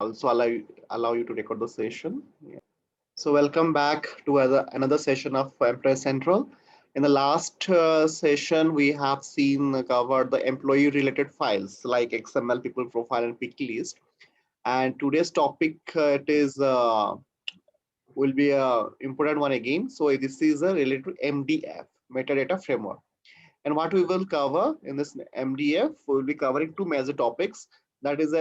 also allow you to record the session. Yeah. So welcome back to another session of Employee Central. In the last session, we have seen covered the employee related files like XML, people profile, and pick list. And today's topic it is will be a important one again. So this is related to MDF, metadata framework. And what we will cover in this MDF, we will be covering two major topics. That is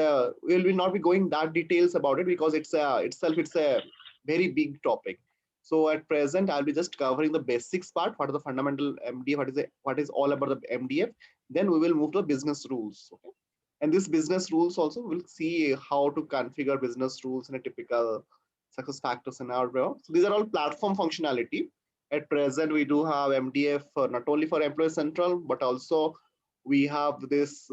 we will not be going that details about it because it's a very big topic. So at present, I'll be just covering the basics part. What are the fundamental MDF? What is all about the MDF? Then we will move to business rules. Okay. And this business rules also we'll see how to configure business rules in a typical success factor scenario. So these are all platform functionality. At present, we do have MDF not only for Employee Central, but also we have this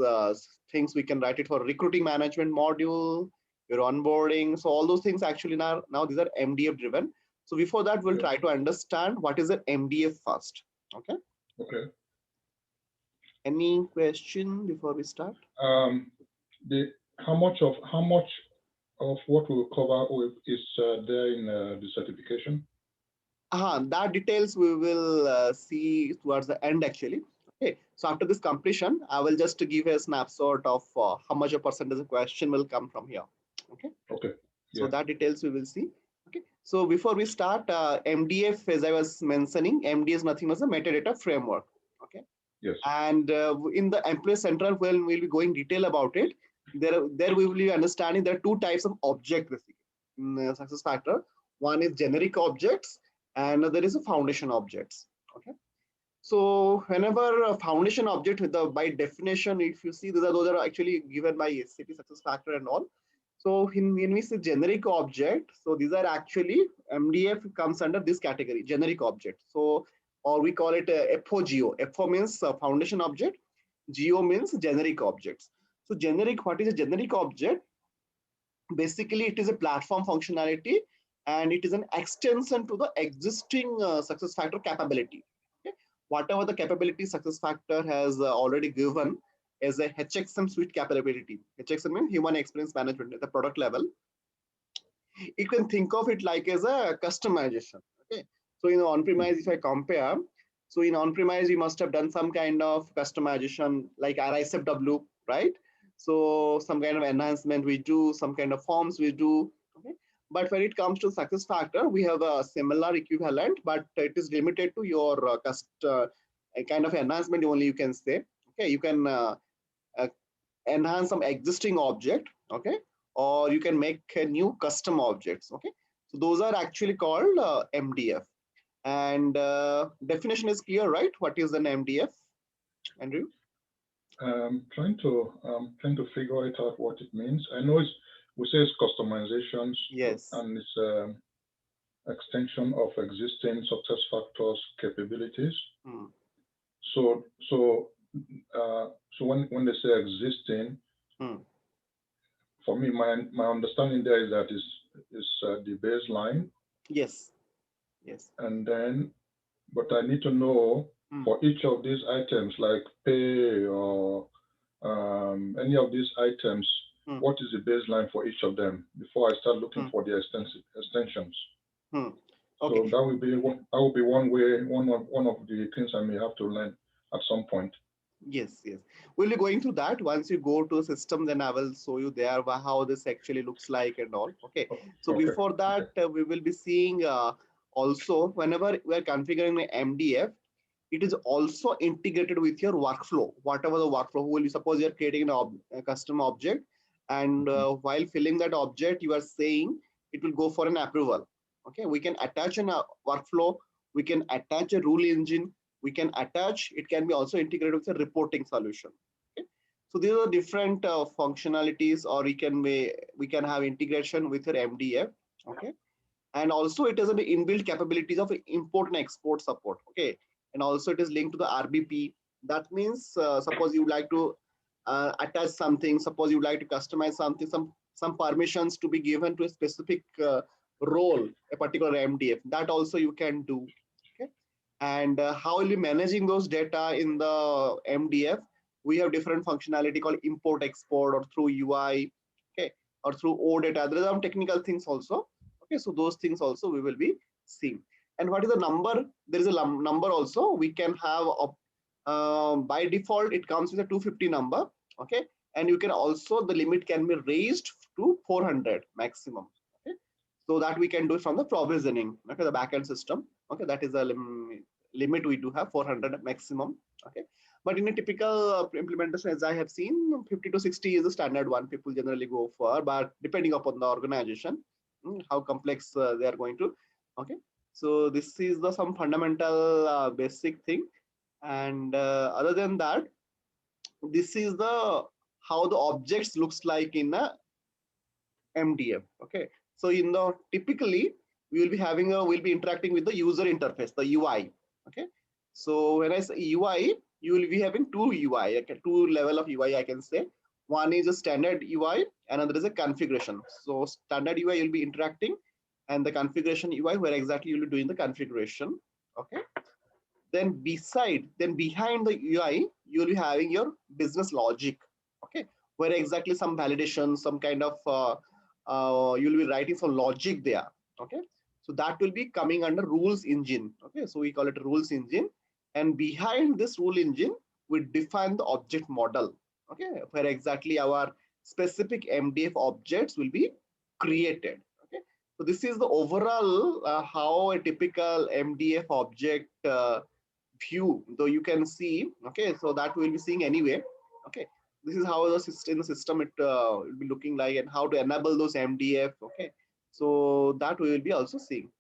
things we can write it for recruiting management module, your onboarding. So all those things actually now these are MDF driven. So before that, we'll try to understand what is an MDF first. Okay. Okay. Any question before we start? The how much of what we will cover is there in the certification? That details we will see towards the end actually. Okay, so after this completion, I will just give a snapshot of how much a percentage of question will come from here. Okay. Okay. So Yeah. that details we will see. Okay. So before we start, MDF, as I was mentioning, MDF is nothing but a metadata framework. Okay. Yes. And in the Employee Central, when we'll be going detail about it, there we will be understanding there are two types of object basically in success factor. One is generic objects, and there is a foundation objects. Okay. So whenever a foundation object with the by definition, if you see those are actually given by SAP success factor and all. So when we say generic object, so these are actually MDF comes under this category, generic object. So or we call it a FOGO. FO means foundation object, GO means generic objects. So generic, what is a generic object? Basically, it is a platform functionality and it is an extension to the existing success factor capability. Okay? Whatever the capability success factor has already given as a HXM suite capability. HXM means human experience management at the product level. You can think of it like as a customization. Okay. So in on-premise, if I compare, so in on-premise, you must have done some kind of customization like RISFW, right? So some kind of enhancement we do, some kind of forms we do. Okay. But when it comes to success factor, we have a similar equivalent, but it is limited to your a kind of enhancement only you can say. Okay, you can uh, enhance some existing object. Okay, or you can make a new custom objects. Okay, so those are actually called MDF. And definition is clear, right? What is an MDF, Andrew? Trying to figure it out what it means. I know we say it's customizations Yes. and it's extension of existing success factors capabilities. Hmm. So so so when they say existing, Hmm. for me my understanding there is that is the baseline, Yes. Yes. and then but I need to know Hmm. for each of these items like pay or any of these items, Hmm. what is the baseline for each of them before I start looking Hmm. for the extensions. Hmm. So Okay. that will be one way, one of the things I may have to learn at some point. Yes, yes. We'll be going through that. Once you go to the system, then I will show you there how this actually looks like and all. Okay. So Okay, before okay. that, we will be seeing also whenever we are configuring the MDF, it is also integrated with your workflow. Whatever the workflow will you suppose you're creating a custom object, and Mhm. while filling that object, you are saying it will go for an approval. Okay. We can attach a workflow. We can attach a rule engine, we can attach, it can be also integrated with a reporting solution. Okay. So these are different functionalities, or we can have integration with your MDF. Okay. And also it has an inbuilt capabilities of import and export support. Okay. And also it is linked to the RBP. That means suppose you would like to attach something, suppose you would like to customize something, some permissions to be given to a specific role, a particular MDF, that also you can do. Okay. And how will you managing those data in the MDF? We have different functionality called import export or through UI. Okay. or through OData. There are some technical things also. Okay, so those things also we will be seeing. And what is the number? There is a number also. We can have by default it comes with a 250 number. Okay, and you can also, the limit can be raised to 400 maximum. Okay, so that we can do from the provisioning. Okay, the backend system. Okay, that is a limit we do have 400 maximum. Okay, but in a typical implementation, as I have seen, 50 to 60 is the standard one people generally go for, but depending upon the organization, how complex they are going to. Okay, so this is the some fundamental basic thing. And other than that, this is the how the objects looks like in a MDF. Okay, so in the typically we will be having a, we'll be interacting with the user interface, the UI. Okay, so when I say UI, you will be having two UI, okay, two level of UI I can say. One is a standard UI, another is a configuration. So standard UI you'll be interacting, and the configuration UI where exactly you'll be doing the configuration. Okay, then behind the UI you'll be having your business logic. Okay, where exactly some validation, some kind of you'll be writing some logic there. Okay, so that will be coming under rules engine. Okay, so we call it rules engine, and behind this rule engine we define the object model. Okay, where exactly our specific MDF objects will be created. Okay, so this is the overall how a typical MDF object view, though you can see. Okay, so that we'll be seeing anyway. Okay, this is how the system, in the system it will be looking like, and how to enable those MDF. Okay, so that we will be also seeing.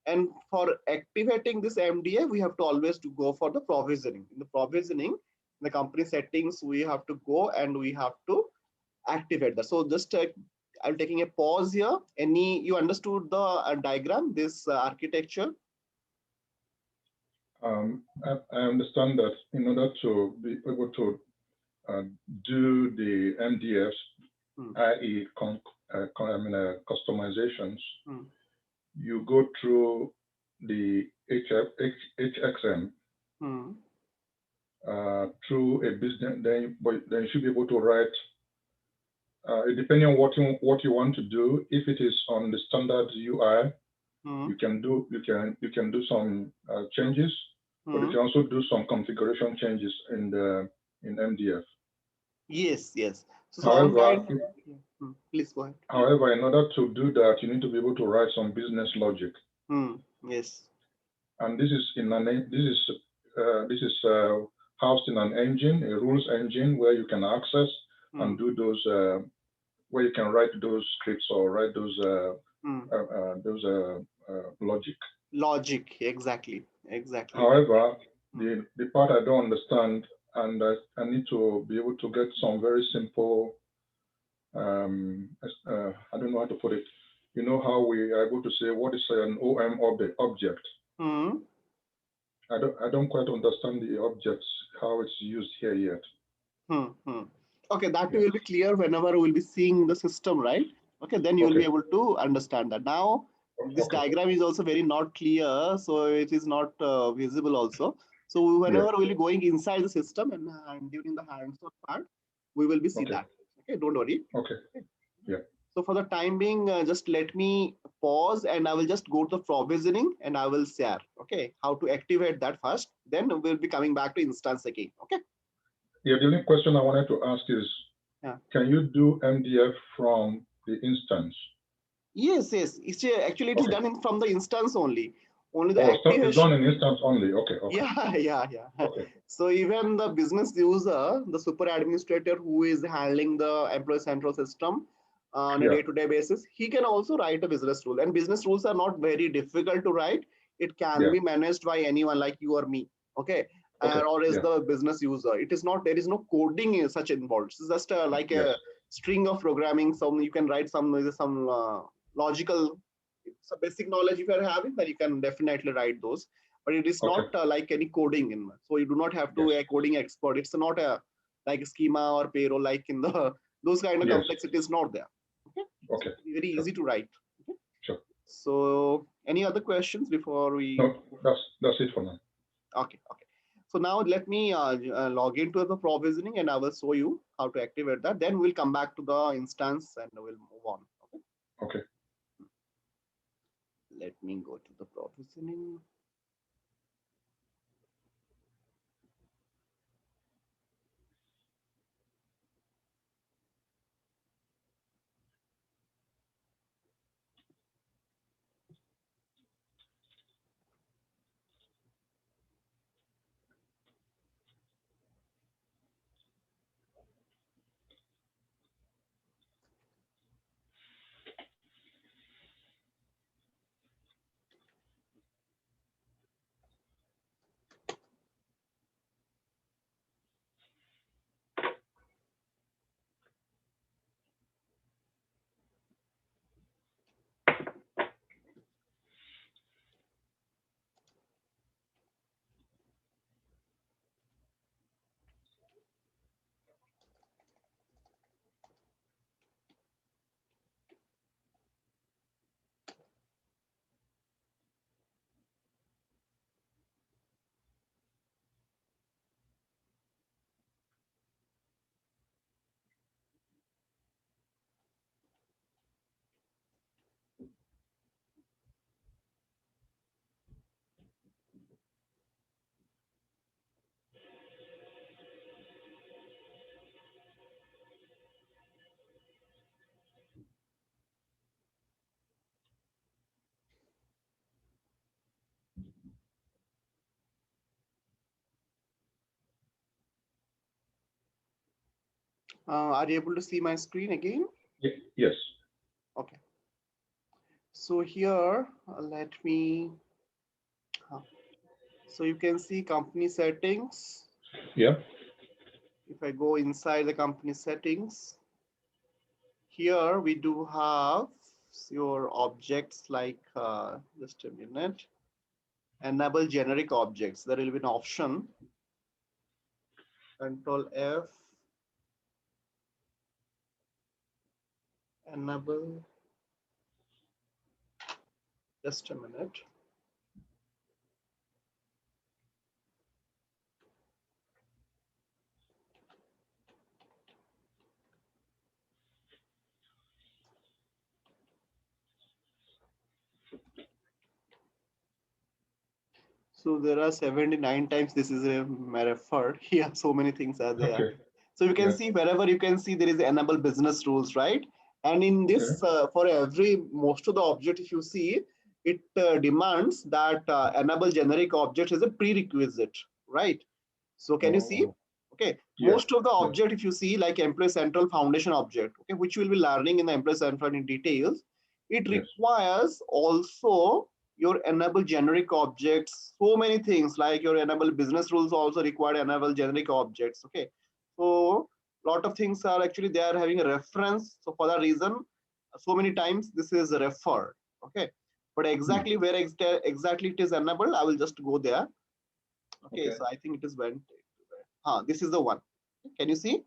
And for activating this MDF, we have to always to go for the provisioning. In the provisioning, in the company settings, we have to go and we have to activate that. So just I'm taking a pause here. Any, you understood the diagram, this architecture? I understand that in order to be able to do the MDFs, i.e. customizations, you go through the HXM through a business, then you should be able to write, depending on what you want to do. If it is on the standard UI, you can do some changes, but you can also do some configuration changes in MDF. Yes, yes. So however, please go ahead. However, in order to do that, you need to be able to write some business logic. Yes. And this is housed in an engine, a rules engine, where you can access and do those, where you can write those scripts or write those logic. Logic, exactly. However, the part I don't understand, and I need to be able to get some very simple, I don't know how to put it. You know how we are able to say what is an OM object? I don't quite understand the objects, how it's used here yet. Okay, that will be clear whenever we'll be seeing the system, right? Okay, then you will be able to understand that. Now, this diagram is also very not clear, so it is not visible also. So whenever we'll be going inside the system and during the hands-on part, we will be see that. Okay, don't worry. Okay. Yeah. So for the time being, just let me pause and I will just go to the provisioning and I will share. Okay, how to activate that first. Then we'll be coming back to instance again. Okay. Yeah, the only question I wanted to ask is, can you do MDF from the instance? Yes, yes. It's actually it is done from the instance only. Only the activation. It's done in instance only. Okay. Yeah. Okay. So even the business user, the super administrator who is handling the employee central system on a day-to-day basis, he can also write a business rule. And business rules are not very difficult to write. It can be managed by anyone like you or me. Okay. Or is the business user. It is not, there is no coding in such involved. It's just like a string of programming. Some you can write some logical, some basic knowledge if you are having, then you can definitely write those. But it is not like any coding in. So you do not have to be a coding expert. It's not a like a schema or payroll like in the those kind of complexity is not there. Okay. So very easy to write. Okay. Sure. So any other questions before we? No, that's it for now. Okay. So now let me log into the provisioning and I will show you how to activate that. Then we'll come back to the instance and we'll move on. Okay. Okay. Let me go to the provisioning. Are you able to see my screen again? Yes. Okay. So here, let me, so you can see company settings. Yeah. If I go inside the company settings, here we do have your objects like, just a minute, enable generic objects. There will be an option, Control F, enable, just a minute. So there are 79 times this is referred. Here, so many things are there. Okay. So you can Yeah. see wherever you can see there is enable business rules, right? And in this, Okay. for every most of the object, if you see, it demands that enable generic object is a prerequisite, right? So can you see? Oh. Okay, Yeah. most of the Yeah. object, if you see, like Employee Central Foundation object, okay, which we'll be learning in the Employee Central in details, it Yes. requires also your enable generic objects. So many things like your enable business rules also require enable generic objects. Okay, so lot of things are actually they are having a reference. So for that reason, so many times this is referred. Okay, but Hmm. exactly where exactly it is enabled, I will just go there. Okay, Okay. so I think it is went. This is the one. Can you see?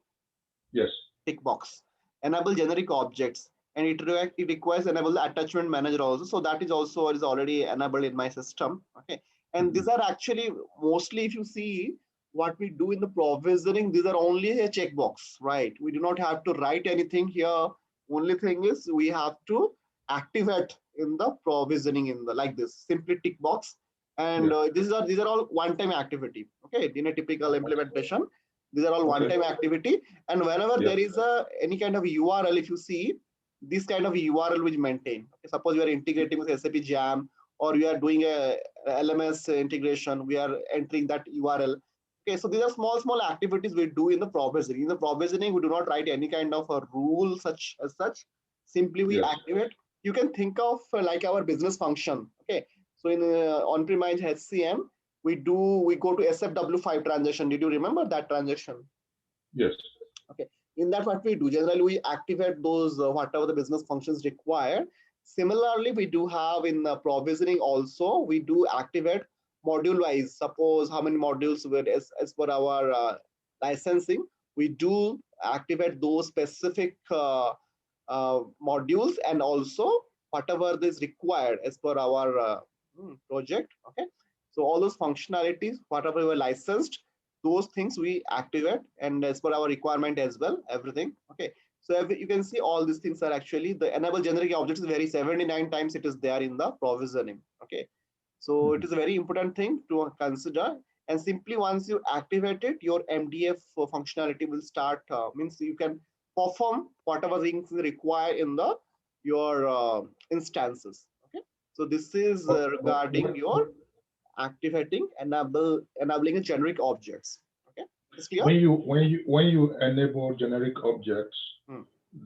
Yes. Tick box. Enable generic objects, and it requires enable the attachment manager also. So that is also is already enabled in my system. Okay, and Hmm. these are actually mostly, if you see what we do in the provisioning, these are only a checkbox, right? We do not have to write anything here. Only thing is we have to activate in the provisioning in the like this simply tick box, and Yes. these are all one-time activity. Okay, in a typical implementation, these are all Okay. one-time activity, and whenever Yeah. there is a any kind of URL, if you see this kind of URL which maintain. Okay, suppose you are integrating with SAP Jam or you are doing a LMS integration, we are entering that URL. Okay, so these are small activities we do in the provisioning. In the provisioning, we do not write any kind of a rule such as such. Simply we Yes. activate. You can think of like our business function. Okay, so in on-premise HCM, we go to SFW5 transaction. Did you remember that transaction? Yes. Okay, in that what we do generally we activate those whatever the business functions require. Similarly, we do have in provisioning also we do activate module wise. Suppose how many modules were as per our licensing, we do activate those specific modules, and also whatever is required as per our project. Okay, So all those functionalities, whatever were licensed, those things we activate, and as per our requirement as well, everything. Okay. So you can see all these things are actually the enable generic objects is very 79 times it is there in the provisioning. Okay. So it is a very important thing to consider. And simply once you activate it, your MDF functionality will start, means you can perform whatever things require in the your instances. Okay. So this is regarding your activating enabling a generic objects. Okay. Is clear? When you enable generic objects, Hmm.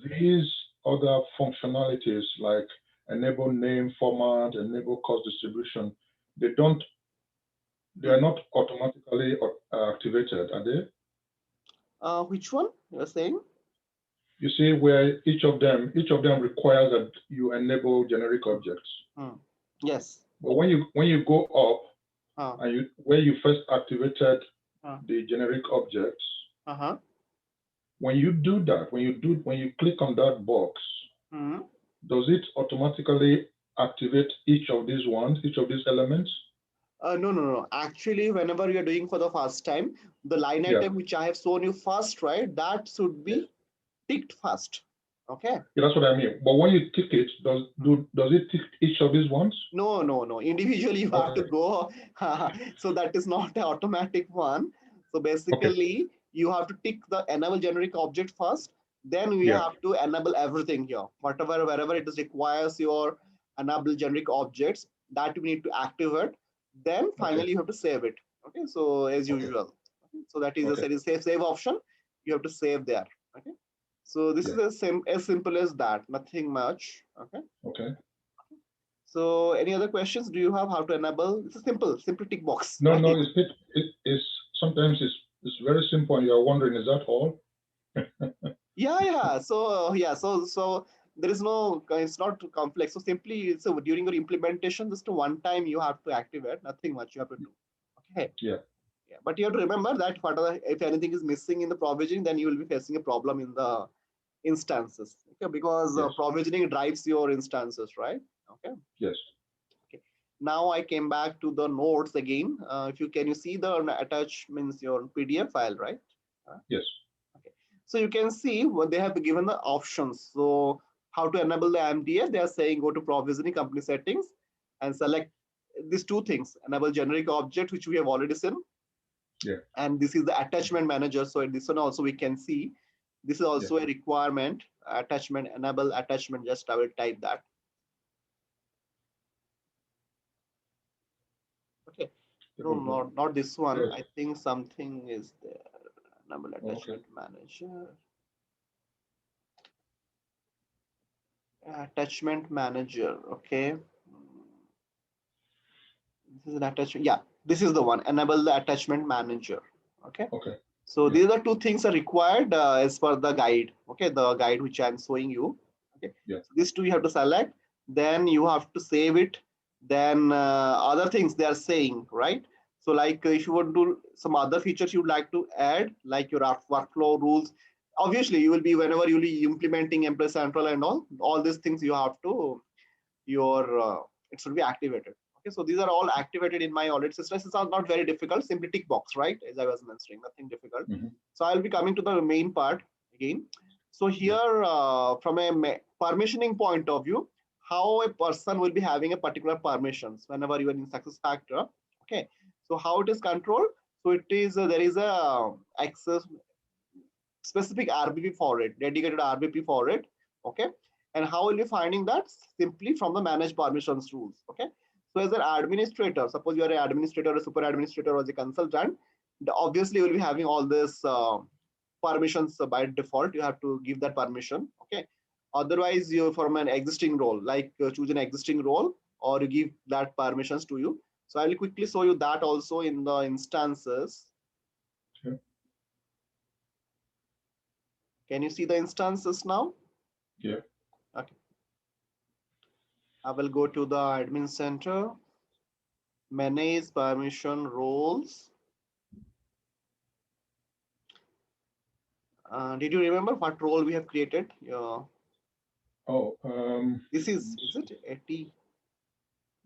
these other functionalities like enable name format, enable cost distribution, they are not automatically activated, are they? Which one you're saying? You see where each of them requires that you enable generic objects. Yes. But when you go up and where you first activated the generic objects, when you do that, when you click on that box, does it automatically activate each of these elements? No. Actually, whenever you're doing for the first time, the line Yeah. item which I have shown you first, right? That should be ticked first. Okay. Yeah, that's what I mean. But when you tick it, does it tick each of these ones? No. Individually, you have to go. So that is not an automatic one. So basically, you have to tick the enable generic object first. Then we have to enable everything here. Wherever it is requires your enable generic objects, that we need to activate. Then finally you have to save it. Okay. So as usual. Okay. So that is a save option. You have to save there. Okay. So this is as simple as that. Nothing much. Okay. Okay. So any other questions do you have how to enable? It's a simple tick box. No, right? no, it's sometimes it's very simple and you're wondering, is that all? Yeah. So there is no, it's not too complex. So simply, so during your implementation, just one time you have to activate, nothing much you have to do. Okay. Yeah. But you have to remember that if anything is missing in the provisioning, then you will be facing a problem in the instances. Okay, because provisioning drives your instances, right? Okay. Yes. Okay. Now I came back to the nodes again. If you can you see the attachments, your PDF file, right? Yes. Okay. So you can see what they have given the options. So how to enable the MDF? They are saying go to provisioning company settings and select these two things: enable generic object, which we have already seen. Yeah. And this is the attachment manager. So in this one also we can see this is also a requirement. Attachment, enable attachment. Just I will type that. Okay. No, not this one. Yes. I think something is there. Enable attachment manager. Attachment manager. Okay. This is an attachment. Yeah, this is the one. Enable the attachment manager. Okay. Okay. So these are two things are required as per the guide. Okay, the guide which I'm showing you. Okay. Yeah. So these two you have to select. Then you have to save it. Then other things they are saying, right? So like if you want to do some other features you would like to add, like your workflow rules. Obviously, you will be whenever you will be implementing Employee Central and all these things you have to it should be activated. Okay, so these are all activated in my audit system. It's not very difficult, simply tick box, right? As I was mentioning, nothing difficult. So I'll be coming to the main part again. So here, from a permissioning point of view, how a person will be having a particular permissions whenever you are in SuccessFactors. Okay, so how it is controlled? So it is there is a access specific RBP for it, dedicated RBP for it. Okay, and how will you finding that? Simply from the manage permissions rules. Okay, so as an administrator, suppose you are an administrator, a super administrator, or as a consultant, obviously you will be having all this permissions by default. You have to give that permission. Okay, otherwise you from an existing role, like choose an existing role or you give that permissions to you. So I will quickly show you that also in the instances. Okay. Can you see the instances now? Yeah. Okay. I will go to the admin center, manage permission roles. Did you remember what role we have created? Oh, This is it 80?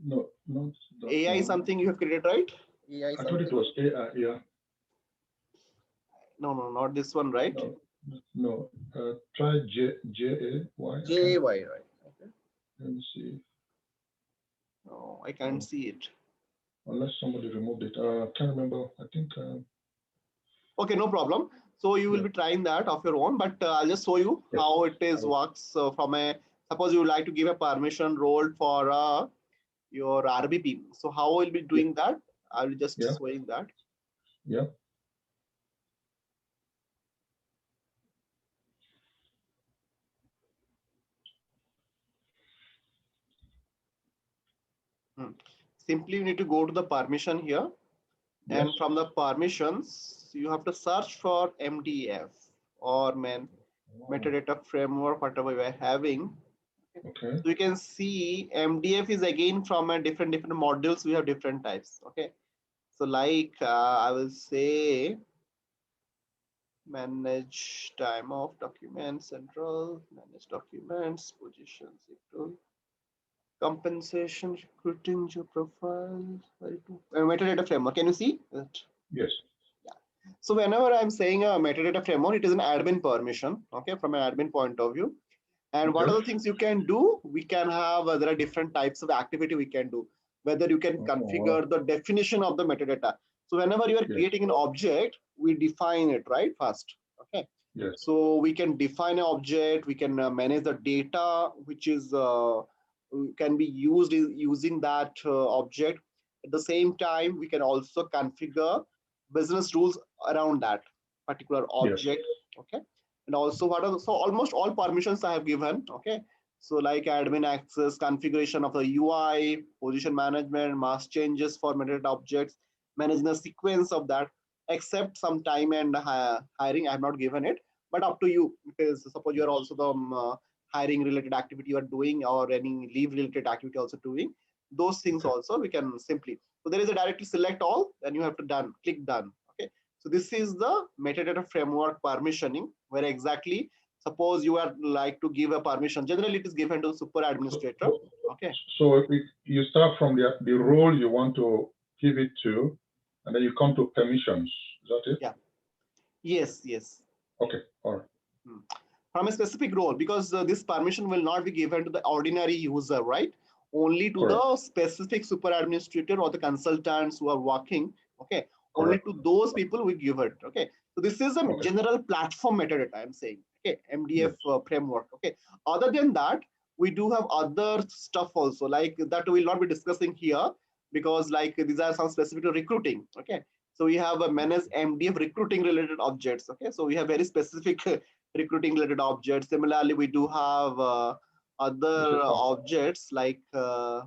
No, not that AI one. something you have created, right? AI I thought something. it was AI. Yeah. No, no, not this one, right? No, no. Try JAY. I JAY, can't. right? Okay. Let me see. No, I can't see it. Unless somebody removed it. Can't remember. I think. Okay, no problem. So you will Yeah. be trying that of your own, but I'll just show you Yes. how it is works from a, suppose you would like to give a permission role for your RBP. So how we'll be Yeah. doing that? I'll just Yeah. showing that. Yeah. Simply you need to go to the permission here, Yes. and from the permissions you have to search for MDF or metadata framework, whatever you are having. Okay. So you can see MDF is again from a different modules. We have different types. Okay. So like I will say manage time of documents, central, manage documents, position, central, compensation, recruiting your profile, metadata framework. Can you see it? Yes. Yeah. So whenever I'm saying a metadata framework, it is an admin permission. Okay, from an admin point of view. And what Okay. are the things you can do? We can have, there are different types of activity we can do. Whether you can Oh, wow. configure the definition of the metadata. So whenever you are Yes. creating an object, we define it, right? First. Okay. Yes. So we can define an object, we can manage the data, which is can be used using that object. At the same time, we can also configure business rules around that particular Yes. object. Okay. And also what are so almost all permissions I have given. Okay. So like admin access, configuration of the UI, position management, mask changes for metadata objects, managing the sequence of that, except some time and hiring. I have not given it, but up to you. Because suppose you are also the hiring related activity you are doing, or any leave related activity also doing, those things Okay. also we can simply. So there is a directly select all, then you have to done, click done. Okay. So this is the metadata framework permissioning, where exactly suppose you are like to give a permission. Generally, it is given to super So, administrator. so, Okay. so you start from the role you want to give it to, and then you come to permissions. Is that it? Yeah. Yes. Yes. Okay. All right. From a specific role, because this permission will not be given to the ordinary user, right? Only to Correct. the specific super administrator or the consultants who are working. Okay. Only Correct. to those people we give it. Okay. So this is a Okay. general platform metadata I'm saying. Okay. Yes. MDF framework. Okay. Other than that, we do have other stuff also, like that we'll not be discussing here, because like these are some specific to recruiting. Okay. So we have a manage MDF recruiting related objects. Okay. So we have very specific recruiting related objects. Similarly, we do have other objects like there's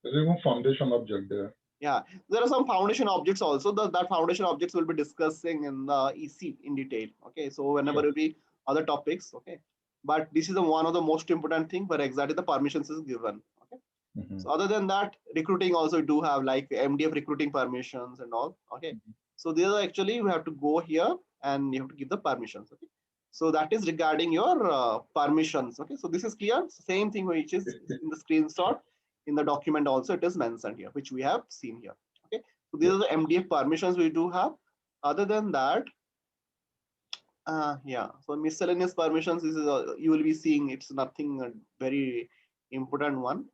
even foundation object there. yeah, there are some foundation objects also. That foundation objects will be discussing in the EC in detail. Okay, so whenever Sure. will be other topics. Okay, but this is one of the most important thing where exactly the permissions is given. Okay, so other than that, recruiting also do have like MDF recruiting permissions and all. Okay, so these are actually we have to go here and you have to give the permissions. Okay, so that is regarding your permissions. Okay, so this is clear. Same thing which is in the screenshot, in the document also it is mentioned here, which we have seen here. Okay, so these Yes. are the MDF permissions we do have. Other than that, yeah, so miscellaneous permissions, this is you will be seeing, it's nothing very important one.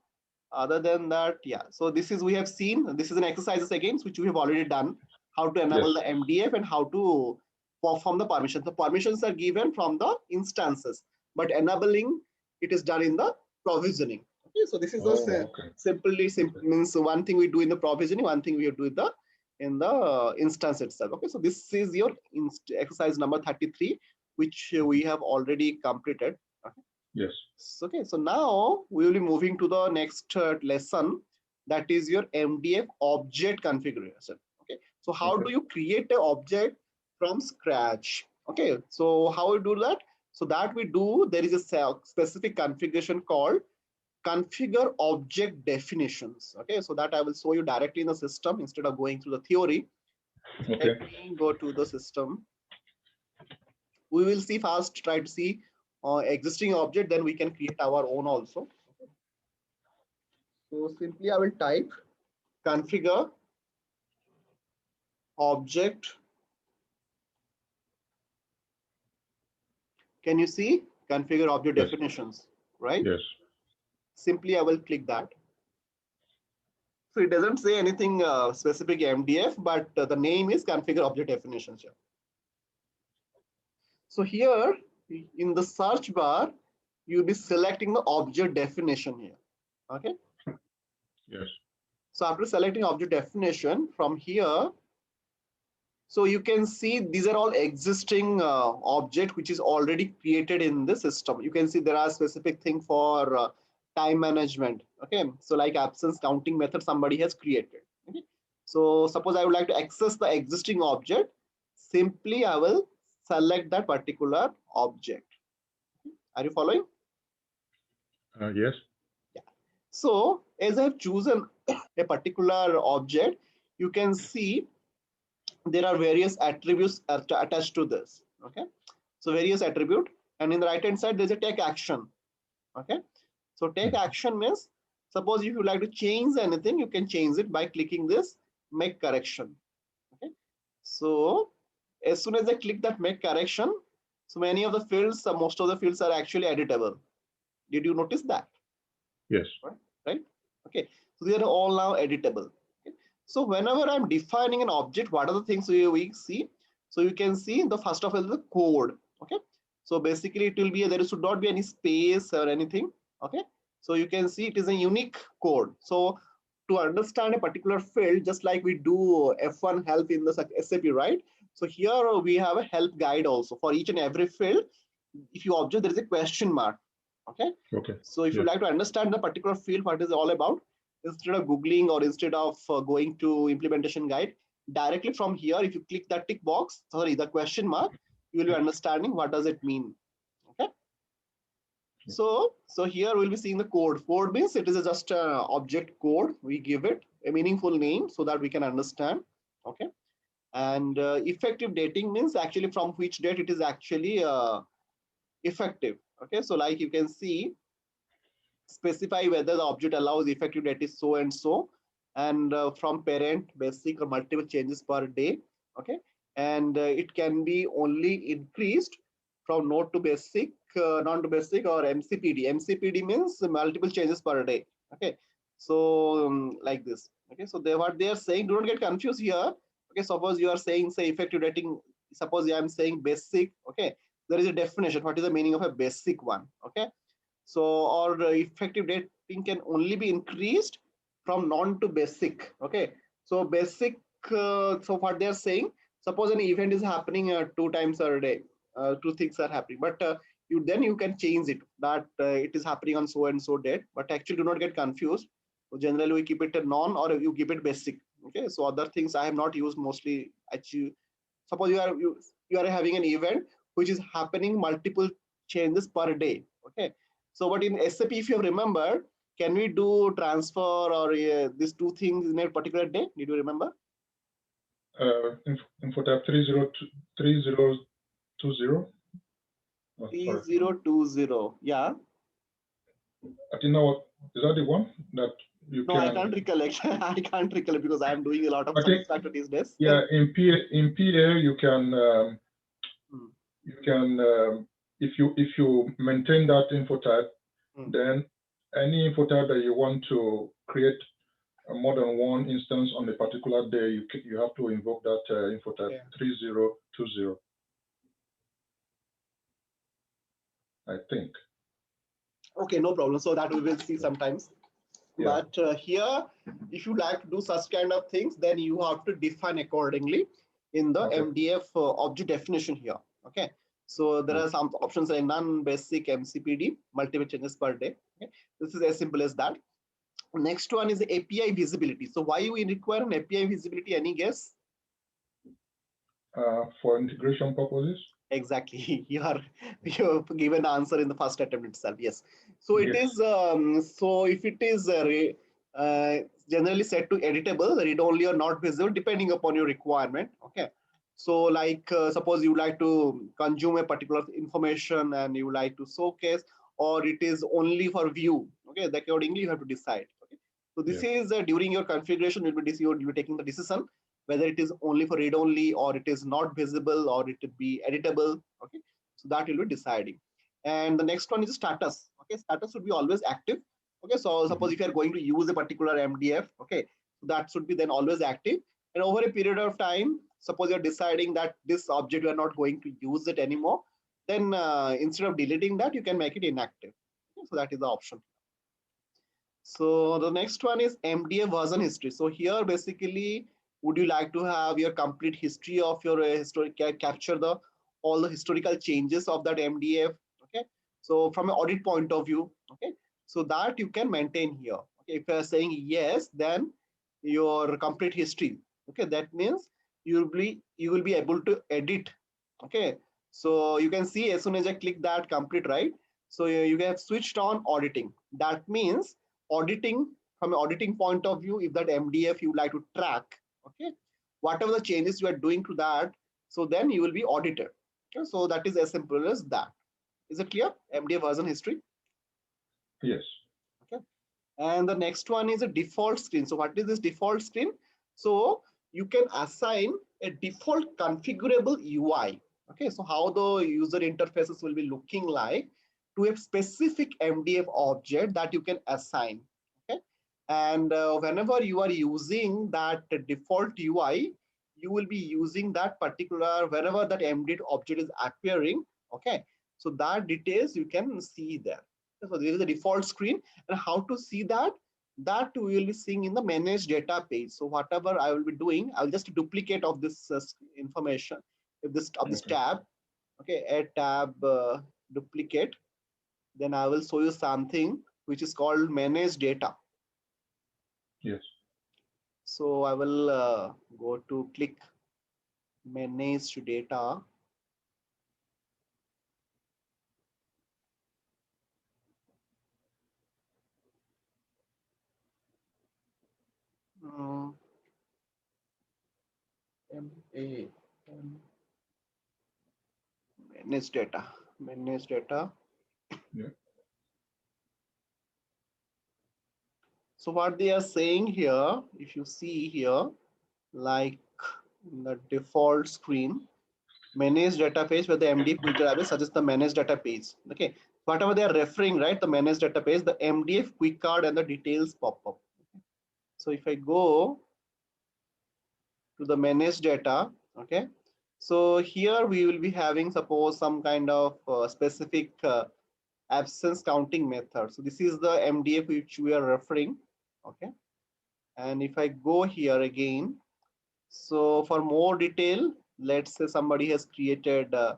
Other than that, yeah, so this is, we have seen, this is an exercises again which we have already done, how to Yes. enable the MDF and how to perform the permissions. The permissions are given from the instances, but enabling it is done in the provisioning. Okay, so this is Okay. simply Okay. means one thing we do in the provisioning, one thing we do in the instance itself. Okay, so this is your exercise number 33, which we have already completed. Okay. Yes. Okay, so now we will be moving to the next lesson, that is your MDF object configuration. Okay, so how do you create an object from scratch? Okay, so how we do that? So that we do, there is a specific configuration called configure object definitions. Okay, so that I will show you directly in the system instead of going through the theory. Okay. Let me go to the system. We will see first, try to see existing object, then we can create our own also. So simply I will type configure object. Can you see configure object Yes. definitions, right? Yes. Simply I will click that. So it doesn't say anything specific MDF, but the name is configure object definitions here. So here in the search bar, you'll be selecting the object definition here. Okay. Yes. So after selecting object definition from here, so you can see these are all existing object which is already created in the system. You can see there are specific thing for time management. Okay, so like absence counting method somebody has created. Okay, so suppose I would like to access the existing object. Simply I will select that particular object. Are you following? Yes. Yeah. So as I have chosen a particular object, you can see there are various attributes attached to this. Okay, so various attribute, and in the right hand side there's a take action. Okay, so take action means suppose if you like to change anything, you can change it by clicking this make correction. Okay, so as soon as I click that make correction, so many of the fields, most of the fields are actually editable. Did you notice that? Yes. Right. Okay, so they are all now editable. Okay. So whenever I'm defining an object, what are the things we see? So you can see the first of all the code. Okay, so basically it will be there should not be any space or anything. Okay, so you can see it is a unique code. So to understand a particular field, just like we do F1 help in the SAP, right? So here we have a help guide also for each and every field. If you observe, there is a question mark. Okay. Okay. So if you like to understand the particular field, what is all about, instead of Googling or instead of going to implementation guide, directly from here, if you click that tick box, sorry, the question mark, you will be understanding what does it mean. Okay. So here we'll be seeing the code. Code means it is just an object code. We give it a meaningful name so that we can understand. Okay. And effective dating means actually from which date it is actually effective. Okay. So like you can see, specify whether the object allows effective date is so and so, and from parent basic or multiple changes per day. Okay, and it can be only increased from node to basic, non to basic, or MCPD. MCPD means multiple changes per day. Okay, so like this. Okay, so what they are saying, do not get confused here. Okay, suppose you are saying say effective dating, suppose I am saying basic. Okay, there is a definition. What is the meaning of a basic one? Okay, so or effective dating can only be increased from non to basic. Okay, so basic, so what they are saying, suppose an event is happening 2 times a day, two things are happening, but you can change it that it is happening on so and so date, but actually do not get confused. So generally we keep it a non or you keep it basic. Okay, so other things I have not used mostly. Actually, suppose you are having an event which is happening multiple changes per day. Okay, so but in SAP, if you remember, can we do transfer or these two things in a particular day? Did you remember? Info type 3020. 3020. Yeah. I think now is that the one that you No, can? I can't recollect. I can't recollect because I am doing a lot of SuccessFactors these days. Yeah, in PA you can if you maintain that info type, then any info type that you want to create more than one instance on a particular day, you have to invoke that info type 3020. I think. Okay, no problem. So that we will see sometimes. Yeah. But here, if you like to do such kind of things, then you have to define accordingly in the MDF object definition here. Okay. So there are some options like non-basic MCPD, multiple changes per day. Okay. This is as simple as that. Next one is the API visibility. So why we require an API visibility? Any guess? For integration purposes. Exactly. You have given the answer in the first attempt itself. Yes. So it is. So if it is generally set to editable, read only or not visible, depending upon your requirement. Okay. So like suppose you like to consume a particular information and you like to showcase, or it is only for view. Okay. Accordingly, you have to decide. Okay. So this is during your configuration, you'll be taking the decision whether it is only for read only, or it is not visible, or it will be editable. Okay, so that you'll be deciding. And the next one is status. Okay, status should be always active. Okay, so suppose if you are going to use a particular MDF, okay, so that should be then always active. And over a period of time, suppose you're deciding that this object you are not going to use it anymore, then instead of deleting that, you can make it inactive. Okay, so that is the option. So the next one is MDF version history. So here basically, would you like to have your complete history of your capture the all the historical changes of that MDF? Okay, so from an audit point of view, okay, so that you can maintain here. Okay, if you are saying yes, then your complete history. Okay, that means you will be able to edit. Okay, so you can see as soon as I click that complete, right? So you have switched on auditing. That means auditing, from an auditing point of view, if that MDF you like to track, okay, whatever the changes you are doing to that, so then you will be audited. Okay, so that is as simple as that. Is it clear? MDF version history. Yes. Okay. And the next one is a default screen. So what is this default screen? So you can assign a default configurable UI. Okay, so how the user interfaces will be looking like to a specific MDF object that you can assign. Okay, and whenever you are using that default UI, you will be using that particular, whenever that MDF object is appearing. Okay, so that details you can see there. So this is the default screen, and how to see that? That we will be seeing in the manage data page. So whatever I will be doing, I'll just duplicate of this information, if this of this tab. Okay, add tab, duplicate. Then I will show you something which is called manage data. Yes. So I will go to click manage data. Manage data. Manage data. Yeah. So what they are saying here, if you see here, like the default screen, manage data page where the MDF quick card suggests the manage data page. Okay, whatever they are referring, right? The manage data page, the MDF quick card and the details pop up. So if I go to the manage data, okay, so here we will be having suppose some kind of specific absence counting method. So this is the MDF which we are referring. Okay, and if I go here again, so for more detail, let's say somebody has created a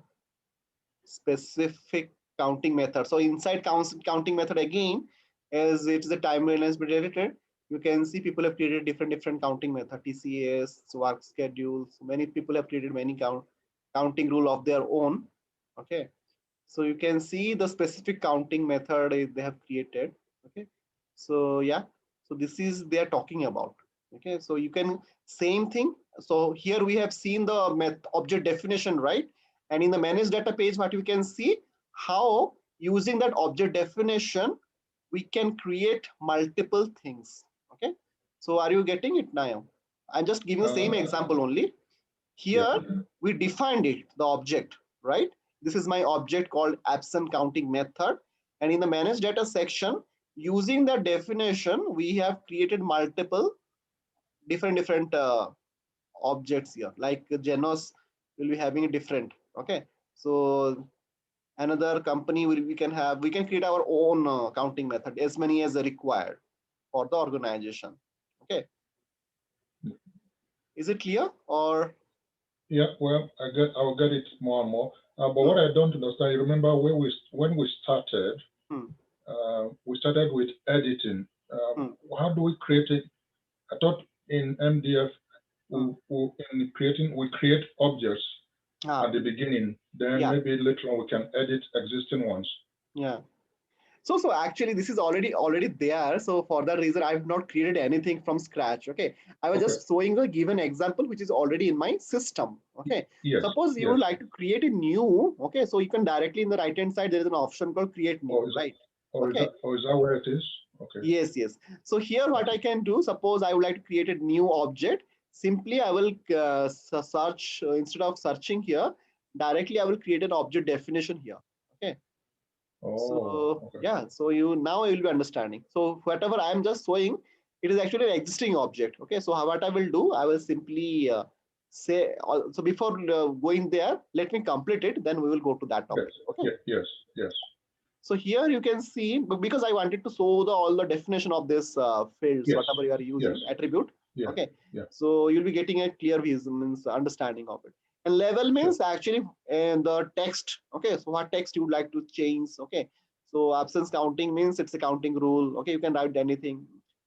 specific counting method. So inside counting method again, as it's the time has been related, you can see people have created different counting method, TCS, work schedules. Many people have created many counting rule of their own. Okay, so you can see the specific counting method they have created. Okay, so yeah, so this is they are talking about. Okay, so you can same thing. So here we have seen the object definition, right? And in the manage data page, what we can see, how using that object definition we can create multiple things. Okay, so are you getting it now? I'm just giving the same example only. Here we defined it, the object, right? This is my object called absent counting method. And in the manage data section, using that definition, we have created multiple different objects here. Like Genos will be having a different. Okay, so another company we can create our own counting method, as many as required for the organization. Okay, is it clear or? Yeah, well, I will get it more and more. But what I don't understand, you remember when we started, we started with editing. How do we create it? I thought in MDF, we create objects at the beginning. Then maybe later on we can edit existing ones. Yeah. So actually this is already there. So for that reason, I've not created anything from scratch. Okay, I was just showing a given example which is already in my system. Okay, yes. Suppose you would like to create a new. Okay, so you can directly in the right hand side there is an option called create new, right? Is that where it is? Okay. Yes, yes. So here what I can do, suppose I would like to create a new object. Simply I will search, instead of searching here, directly I will create an object definition here. Okay. Oh, So okay. yeah, so you now you will be understanding. So whatever I am just showing, it is actually an existing object. Okay. So what I will do, I will simply say, so before going there, let me complete it, then we will go to that Yes, object. Okay. yes, yes. So here you can see, because I wanted to show all the definition of this fields, Yes, whatever you are yes, using, attribute. yeah, Okay. yeah. So you'll be getting a clear vision, means understanding of it. And level Sure. means actually the text. Okay. So what text you would like to change. Okay. So absence counting means it's a counting rule. Okay. You can write anything.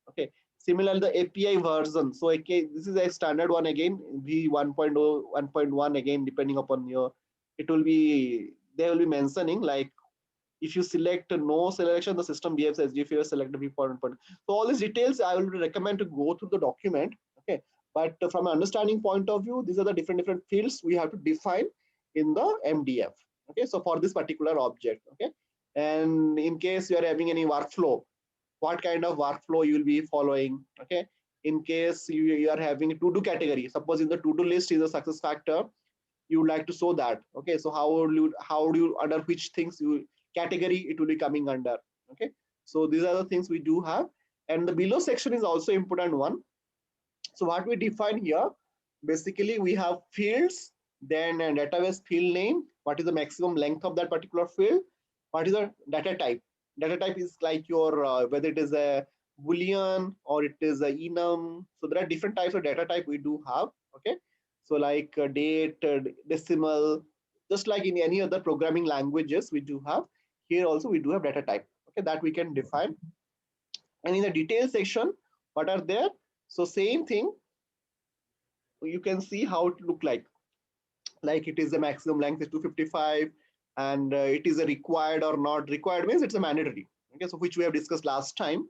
Okay. Similarly, the API version. So okay, this is a standard one again, V1.0, 1.1 again, depending upon your, it will be, they will be mentioning like, if you select no selection, the system behaves as if you select the viewpoint. So all these details, I will recommend to go through the document. Okay, but from an understanding point of view, these are the different fields we have to define in the MDF. Okay, so for this particular object. Okay, and in case you are having any workflow, what kind of workflow you will be following. Okay, in case you are having a to-do category, suppose in the to-do list is a success factor, you would like to show that. Okay, so how do you under which things you category it will be coming under. Okay, so these are the things we do have, and the below section is also important one. So what we define here, basically we have fields, then a database field name, what is the maximum length of that particular field, what is the data type. Data type is like your whether it is a boolean or it is a enum. So there are different types of data type we do have. Okay, so like date, decimal, just like in any other programming languages we do have, here also we do have data type. Okay, that we can define. And in the detail section, what are there? So same thing, you can see how it look like it is the maximum length is 255, and it is a required or not required means it's a mandatory. Okay, so which we have discussed last time.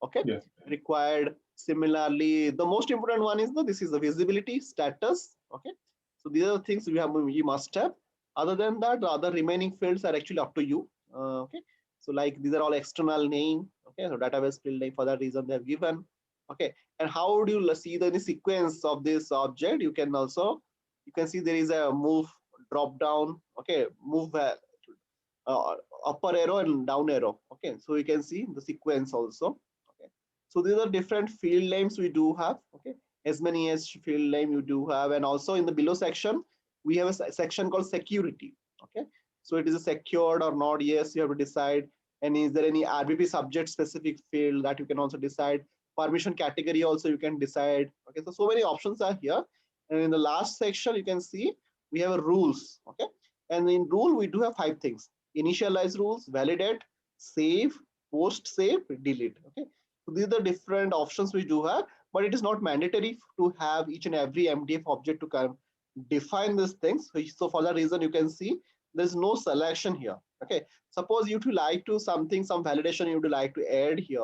Okay, Yeah. required. Similarly, the most important one is this is the visibility status. Okay, so these are the things we must have. Other than that, the other remaining fields are actually up to you. Okay, so like these are all external name. Okay, so database field name, for that reason they are given. Okay, and how do you see the sequence of this object? You can see there is a move drop down. Okay, move uh, upper arrow and down arrow. Okay, so you can see the sequence also. Okay, so these are different field names we do have. Okay, as many as field name you do have, and also in the below section we have a section called security. Okay, so it is a secured or not. Yes, you have to decide. And is there any RBP subject specific field that you can also decide? Permission category also you can decide. Okay, so many options are here. And in the last section you can see we have a rules. Okay, and in rule we do have 5 things: initialize rules, validate, save, post save, delete. Okay, so these are the different options we do have, but it is not mandatory to have each and every MDF object to kind of define these things. So for that reason you can see there's no selection here. Okay, suppose you would like to something, some validation you would like to add here.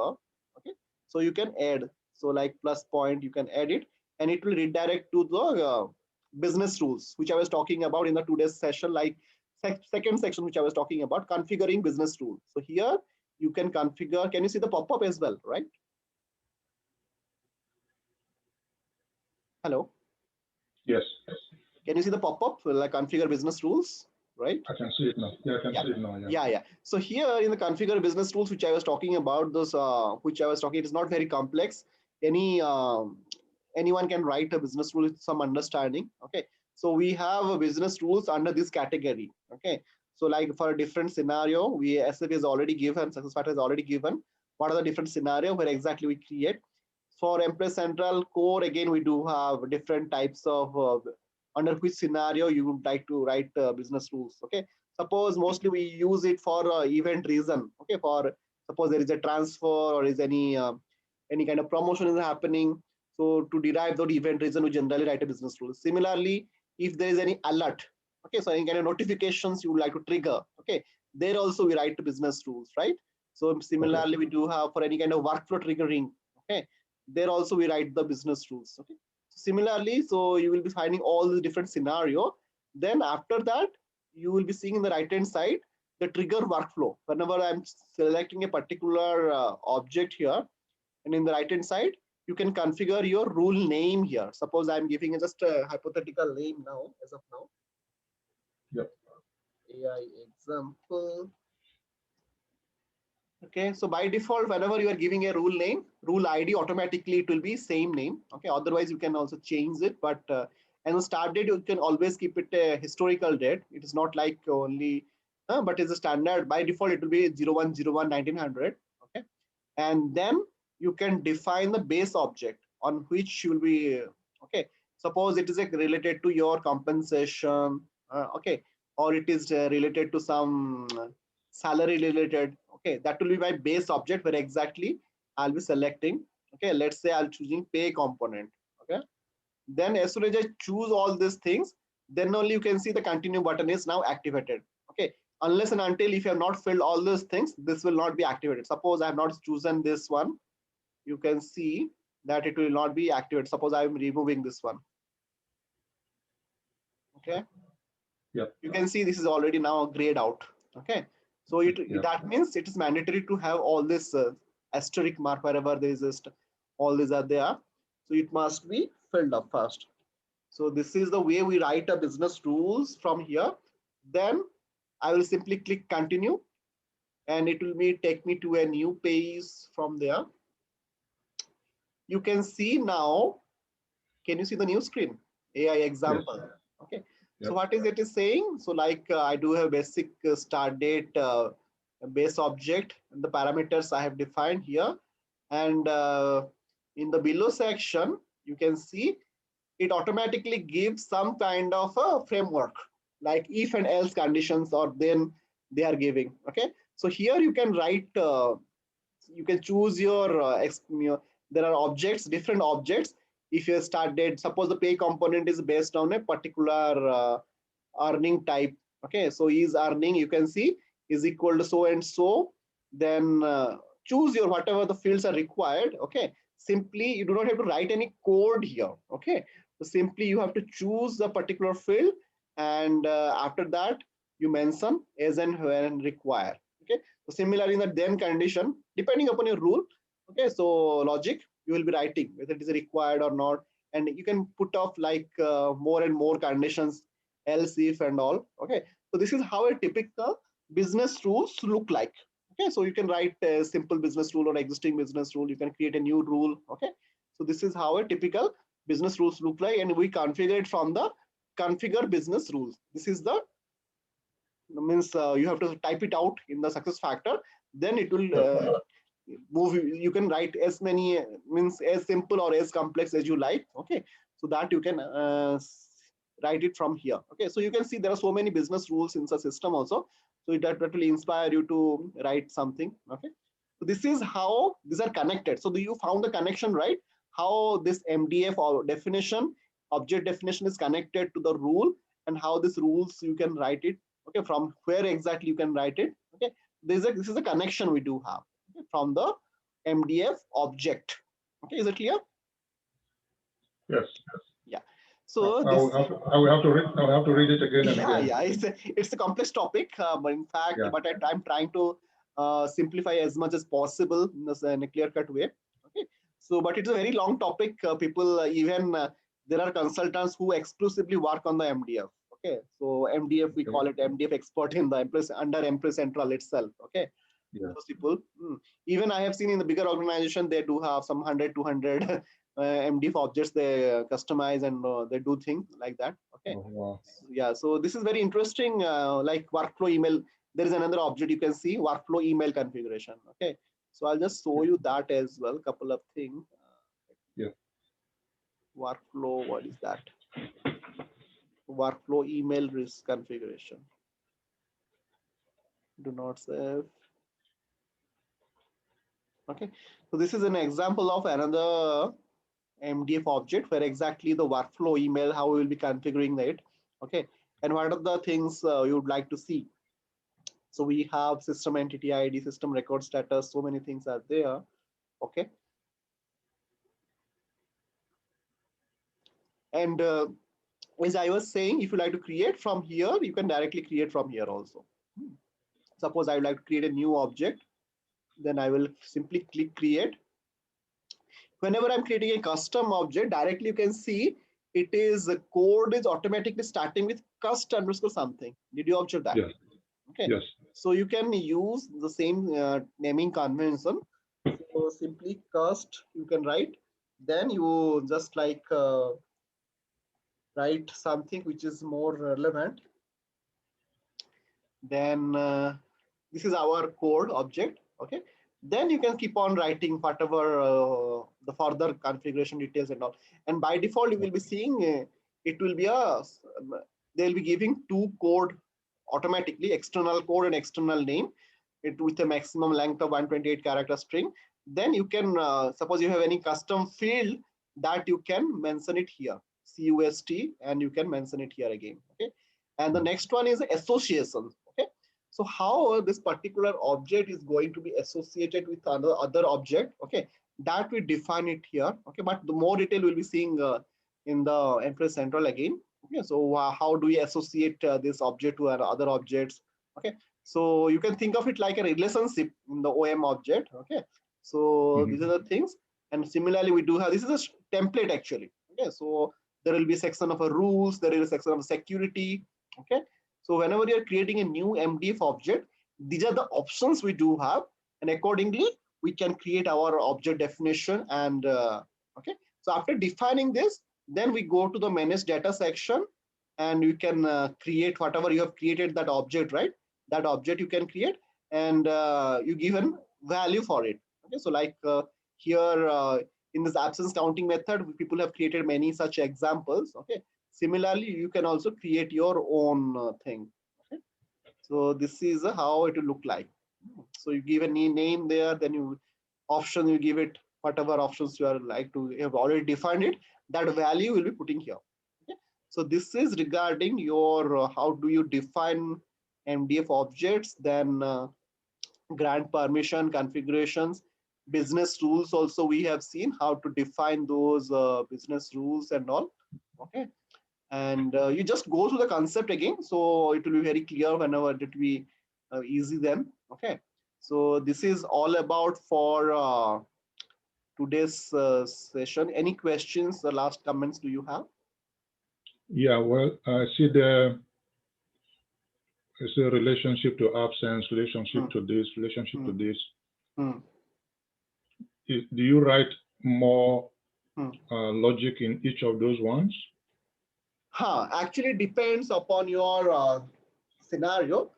Okay, so you can add, so like plus point you can add it, and it will redirect to the business rules which I was talking about in the today's session, like second section which I was talking about, configuring business rules. So here you can configure. Can you see the pop-up as well, right? Hello. Yes. Can you see the pop-up like configure business rules, right? I can see it now. Yeah, I can Yeah. see it now. Yeah. Yeah. So here in the configure business rules, which I was talking about, it is not very complex. Anyone can write a business rule with some understanding. Okay. So we have a business rules under this category. Okay. So like for a different scenario, SAP is already given, SuccessFactors is already given. What are the different scenario where exactly we create? For Employee Central core, again, we do have different types of under which scenario you would like to write business rules. Okay, suppose mostly we use it for event reason. Okay, for suppose there is a transfer or is any kind of promotion is happening. So to derive that event reason, we generally write a business rule. Similarly, if there is any alert, okay, so any kind of notifications you would like to trigger, okay, there also we write business rules, right? So similarly, we do have for any kind of workflow triggering. Okay, there also we write the business rules. Okay, similarly, so you will be finding all the different scenario. Then after that, you will be seeing in the right hand side the trigger workflow. Whenever I'm selecting a particular object here, and in the right hand side, you can configure your rule name here. Suppose I'm giving just a hypothetical name now, as of now. Yep. AI example. Okay, so by default, whenever you are giving a rule name, rule ID, automatically it will be same name. Okay, otherwise you can also change it, but and the start date, you can always keep it a historical date. It is not like only, but it's a standard. By default, it will be 01/01/1900. Okay, and then you can define the base object on which you will be, okay. Suppose it is related to your compensation, okay, or it is related to some salary related. Okay, that will be my base object where exactly I'll be selecting. Okay, let's say I'm choosing pay component. Okay, then as soon as I choose all these things, then only you can see the continue button is now activated. Okay, unless and until if you have not filled all those things, this will not be activated. Suppose I have not chosen this one, you can see that it will not be activated. Suppose I am removing this one. Okay, Yep. you can see this is already now grayed out. Okay, so Yep. that means it is mandatory to have all this asterisk mark wherever there is just all these are there. So it must be filled up first. So this is the way we write a business rules from here. Then I will simply click continue, and it will take me to a new page from there. You can see now, can you see the new screen? AI example. Yes. Okay. Yep. So what is it is saying? So like I do have basic start date, base object, and the parameters I have defined here. And in the below section, you can see it automatically gives some kind of a framework, like if and else conditions, or then they are giving. Okay. So here you can write, you can choose your, there are objects, different objects. If you start date, suppose the pay component is based on a particular earning type. Okay, so is earning, you can see, is equal to so and so. Then choose your whatever the fields are required. Okay, simply you do not have to write any code here. Okay, so simply you have to choose the particular field, and after that you mention as and when required. Okay, so similarly in the then condition, depending upon your rule. Okay, so logic, you will be writing whether it is required or not, and you can put off like more and more conditions, else if and all. Okay, so this is how a typical business rules look like. Okay, so you can write a simple business rule or existing business rule, you can create a new rule. Okay, so this is how a typical business rules look like, and we configure it from the configure business rules. This is the means you have to type it out in the success factor, then it will move. You can write as many, means as simple or as complex as you like. Okay, so that you can write it from here. Okay, so you can see there are so many business rules in the system also, so that will inspire you to write something. Okay, so this is how these are connected. So do you found the connection, right? How this MDF or definition, object definition, is connected to the rule, and how these rules you can write it. Okay, from where exactly you can write it. Okay, this is a connection we do have, okay, from the MDF object. Okay, is it clear? Yes. Yeah. So I will have to read it again and again. Yeah, it's a complex topic, but in fact, yeah. But I'm trying to simplify as much as possible in a clear-cut way. Okay. So, but it's a very long topic. People even there are consultants who exclusively work on the MDF. Okay, so MDF, we call it MDF expert in the under Employee Central itself. Okay, yeah. Those people, even I have seen in the bigger organization, they do have some 100, 200 MDF objects they customize, and they do things like that. Okay, oh, wow. Yeah, so this is very interesting. Like workflow email, there is another object you can see, workflow email configuration. Okay, so I'll just show you that as well. Couple of things. Yeah. Workflow, what is that? Workflow email risk configuration. Do not save. Okay, so this is an example of another MDF object where exactly the workflow email, how we will be configuring it. Okay, and what are the things you would like to see? So we have system entity ID, system record status, so many things are there. Okay, and as I was saying, if you like to create from here, you can directly create from here also. Suppose I would like to create a new object, then I will simply click create. Whenever I'm creating a custom object, directly you can see it is the code is automatically starting with cust underscore something. Did you observe that? Yes. Okay. Yes. So you can use the same naming convention. So simply cust you can write. Then you just like write something which is more relevant. Then this is our code object. Okay. Then you can keep on writing whatever the further configuration details and all. And by default, you will be seeing it will be they'll be giving two code automatically, external code and external name, it with a maximum length of 128 character string. Then you can suppose you have any custom field that you can mention it here, cust, and you can mention it here again. Okay. And the next one is association. Okay. So how this particular object is going to be associated with other object. Okay. That we define it here. Okay. But the more detail we'll be seeing in the Empress Central again. Okay. So how do we associate this object to other objects? Okay. So you can think of it like a relationship in the OM object. Okay. So these are the things. And similarly, we do have, this is a template actually. Okay. So there will be a section of a rules, there is a section of security. Okay. So whenever you're creating a new MDF object, these are the options we do have. And accordingly, we can create our object definition. And okay. So after defining this, then we go to the manage data section and you can create whatever you have created that object, right? That object you can create and you given value for it. Okay. So like here in this absence counting method, people have created many such examples. Okay. Similarly, you can also create your own thing. Okay. So this is how it will look like. So you give a name there, then you option, you give it whatever options you are like to, you have already defined it, that value will be putting here. Okay. So this is regarding your how do you define MDF objects, then grant permission, configurations, business rules. Also, we have seen how to define those business rules and all. Okay. And you just go through the concept again, so it will be very clear whenever it will be easy then. Okay. So this is all about for today's session. Any questions, the last comments do you have? Yeah, well, I see it's a relationship to absence, relationship to this, relationship to this. Do you write more logic in each of those ones? Actually depends upon your scenario.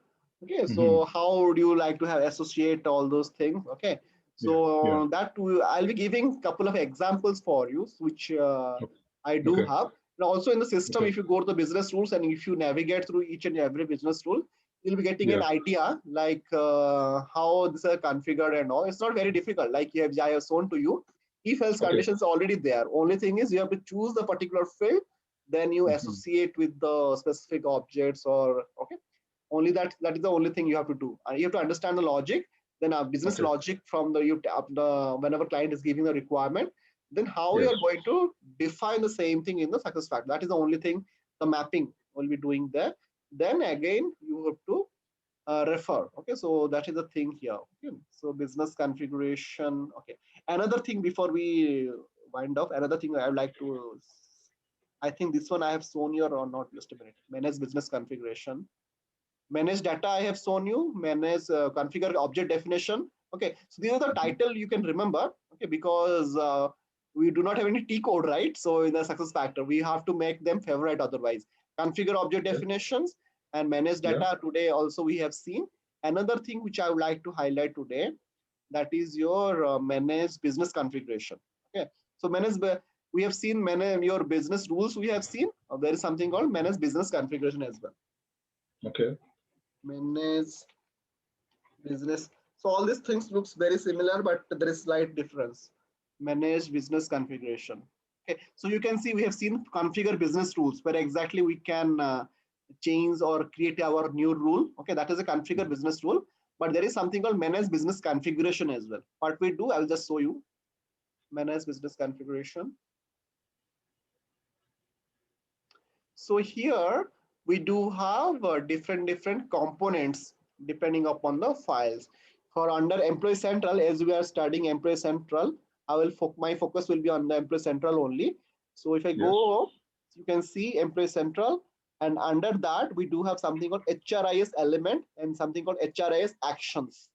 Okay, so how would you like to have associate all those things? Okay, so that I'll be giving a couple of examples for you, which I do have. And also in the system, if you go to the business rules and if you navigate through each and every business rule, you'll be getting an idea like how this is configured and all. It's not very difficult. Like I have shown to you, if else conditions are already there. Only thing is you have to choose the particular field, then you associate with the specific objects or okay. Only that is the only thing you have to do. You have to understand the logic, then a business logic from the whenever client is giving the requirement, then how you are going to define the same thing in the success factor. That is the only thing the mapping will be doing there. Then again you have to refer. Okay, so that is the thing here. Okay, so business configuration. Okay, another thing before we wind up, another thing I would like to, I think this one I have shown you or not, just a minute. Manage business configuration. Manage data I have shown you. Manage configure object definition. Okay, so these are the title you can remember. Okay, because we do not have any T code, right? So in the success factor, we have to make them favorite otherwise. Configure object definitions and manage data. Today also we have seen. Another thing which I would like to highlight today, that is your manage business configuration. Okay, so manage, we have seen manage your business rules. We have seen there is something called manage business configuration as well. Okay. Manage business. So all these things looks very similar, but there is slight difference. Manage business configuration. Okay, so you can see we have seen configure business rules where exactly we can change or create our new rule. Okay, that is a configure business rule. But there is something called manage business configuration as well. What we do, I will just show you. Manage business configuration. So here we do have different components depending upon the files. For under Employee Central, as we are studying Employee Central, my focus will be on the Employee Central only. So if I Yes. go, you can see Employee Central, and under that we do have something called HRIS element and something called HRIS actions.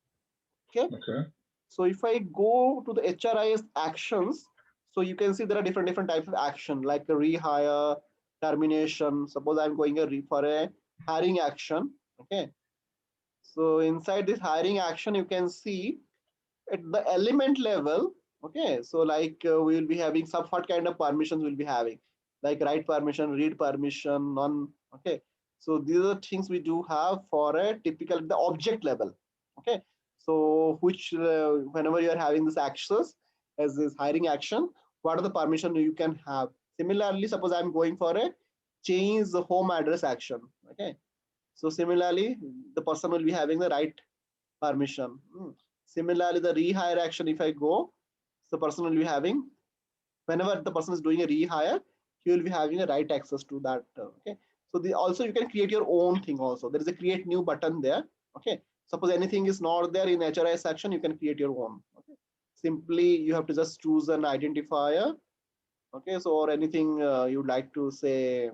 Okay. Okay. So if I go to the HRIS actions, so you can see there are different types of action like a rehire, termination. Suppose I'm going for a hiring action. Okay. So inside this hiring action, you can see at the element level. Okay. So like we will be having some what kind of permissions we'll be having, like write permission, read permission, none. Okay. So these are things we do have for a typical the object level. Okay. So which whenever you are having this access as this hiring action, what are the permission you can have? Similarly, suppose I'm going for a change the home address action. Okay. So similarly, the person will be having the right permission. Similarly, the rehire action, if I go, the person will be having, whenever the person is doing a rehire, he will be having a right access to that. Okay. So also you can create your own thing also. There is a create new button there. Okay. Suppose anything is not there in HRIS section, you can create your own. Okay. Simply you have to just choose an identifier. Okay. So or anything you'd like to say,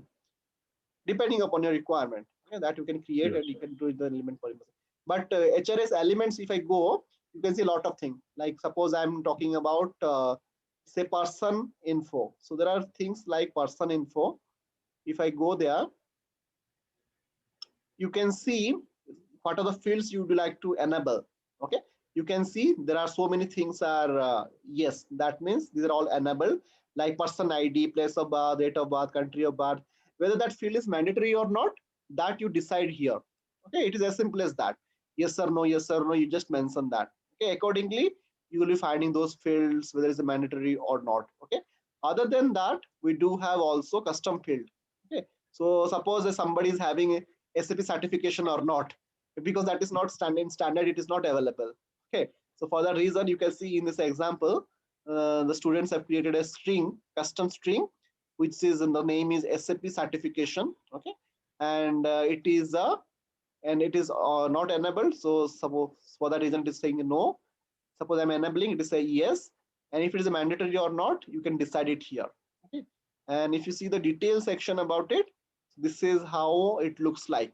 depending upon your requirement. Okay, that you can create Yes. and you can do the element polymer. But HRS elements, if I go, you can see a lot of things. Like suppose I'm talking about say person info. So there are things like person info. If I go there, you can see what are the fields you would like to enable. Okay, you can see there are so many things are yes, that means these are all enabled, like person ID, place of birth, date of birth, country of birth. Whether that field is mandatory or not, that you decide here. Okay, it is as simple as that. Yes or no, yes or no, you just mention that. Okay, accordingly you will be finding those fields whether it's a mandatory or not. Okay, other than that we do have also custom field. Okay, so suppose if somebody is having a SAP certification or not, because that is not standard, it is not available. Okay, so for that reason you can see in this example the students have created a string, custom string, which is in the name is SAP certification. Okay, and it is not enabled. So suppose for that reason it is saying no. Suppose I'm enabling, it is say yes, and if it is a mandatory or not, you can decide it here. Okay, and if you see the detail section about it, this is how it looks like.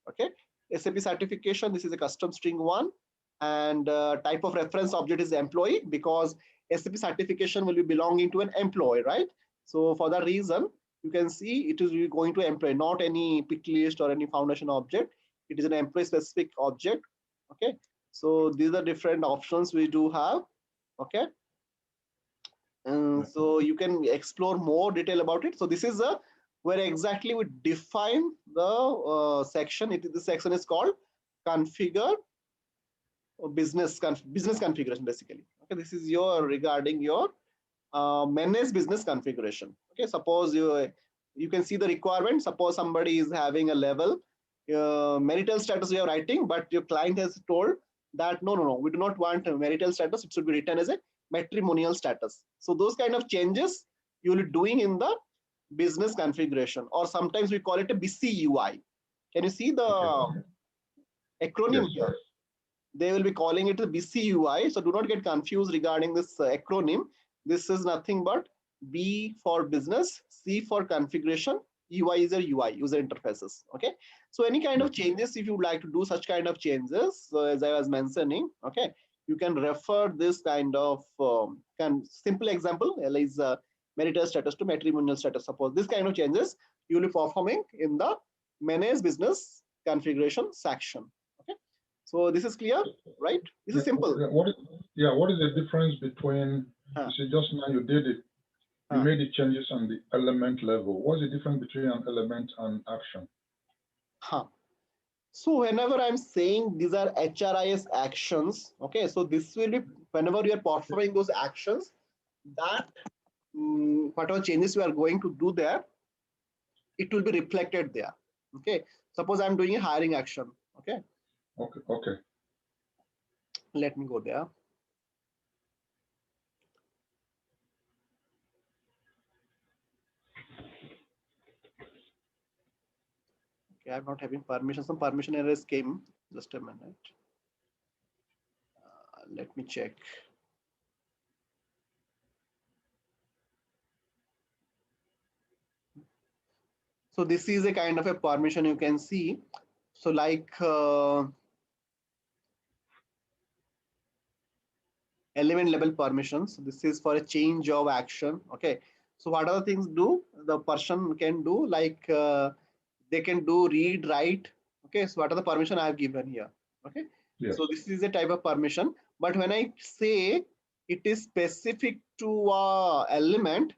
Okay, SAP certification, this is a custom string one, and type of reference object is employee, because SAP certification will be belonging to an employee, right? So for that reason you can see it is going to employee, not any pick list or any foundation object. It is an employee specific object. Okay, so these are different options we do have. Okay, and so you can explore more detail about it. So this is a where exactly we define the section. This section is called configure business configuration basically. Okay, this is your regarding your manage business configuration. Okay, suppose you can see the requirement. Suppose somebody is having a level marital status you are writing, but your client has told that no, we do not want a marital status, it should be written as a matrimonial status. So those kind of changes you will be doing in the business configuration, or sometimes we call it a BCUI. Can you see the acronym Yes. here? They will be calling it the BCUI. So do not get confused regarding this acronym. This is nothing but B for business, C for configuration, UI is a UI, user interfaces. Okay. So any kind of changes, if you would like to do such kind of changes, as I was mentioning, okay, you can refer this kind of simple example, is marital status to matrimonial status. Suppose this kind of changes you will be performing in the manage business configuration section. Okay. So this is clear, right? This is simple. What is the difference between, you see just now you did it, you made the changes on the element level. What's the difference between an element and action? So whenever I'm saying these are HRIS actions, okay, so this will be whenever you are performing those actions, that whatever changes you are going to do there, it will be reflected there. Okay, suppose I'm doing a hiring action. Okay. Okay. Let me go there. Okay, I'm not having permission. Some permission errors came. Just a minute. Let me check. So this is a kind of a permission you can see. So like element level permissions. This is for a change of action. Okay. So what other things do the person can do? Like they can do read, write. Okay. So what are the permission I have given here? Okay. Yes. So this is a type of permission. But when I say it is specific to element,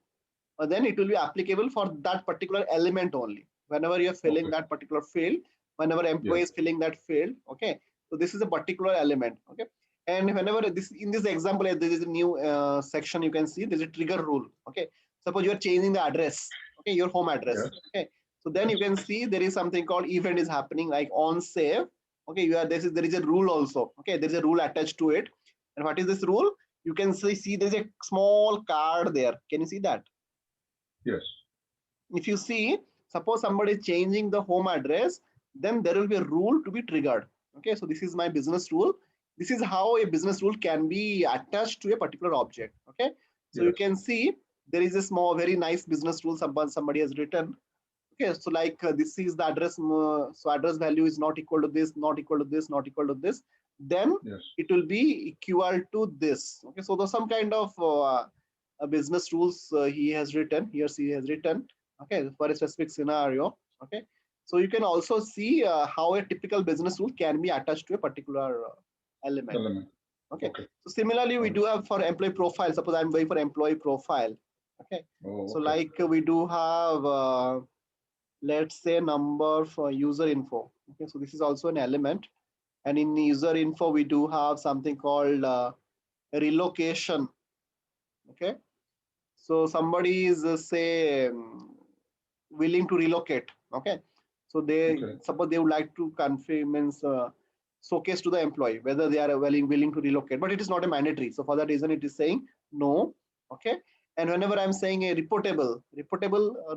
then it will be applicable for that particular element only. Whenever you're filling that particular field, whenever employee is filling that field, okay. So this is a particular element, okay. And whenever this in this example, there is a new section you can see. There's a trigger rule, okay. Suppose you are changing the address, okay, your home address, okay. So then you can see there is something called event is happening like on save, okay. You are there is a rule also, okay. There is a rule attached to it, and what is this rule? You can see there's a small card there. Can you see that? Yes. If you see, suppose somebody is changing the home address, then there will be a rule to be triggered. Okay, so this is my business rule. This is how a business rule can be attached to a particular object. Okay, so you can see there is a small, very nice business rule somebody has written. Okay, so like this is the address. So address value is not equal to this, not equal to this, not equal to this. Then it will be equal to this. Okay, so there's some kind of business rules he has written. He or she has written. Okay, for a specific scenario. Okay, so you can also see how a typical business rule can be attached to a particular element. Okay. So similarly, we do have for employee profile. Suppose I'm going for employee profile. Okay. So like we do have, let's say number for user info. Okay. So this is also an element. And in user info, we do have something called relocation. Okay. So somebody is say willing to relocate. Okay. So they suppose they would like to confirm means showcase to the employee whether they are willing to relocate, but it is not a mandatory. So for that reason, it is saying no. Okay. And whenever I'm saying a reportable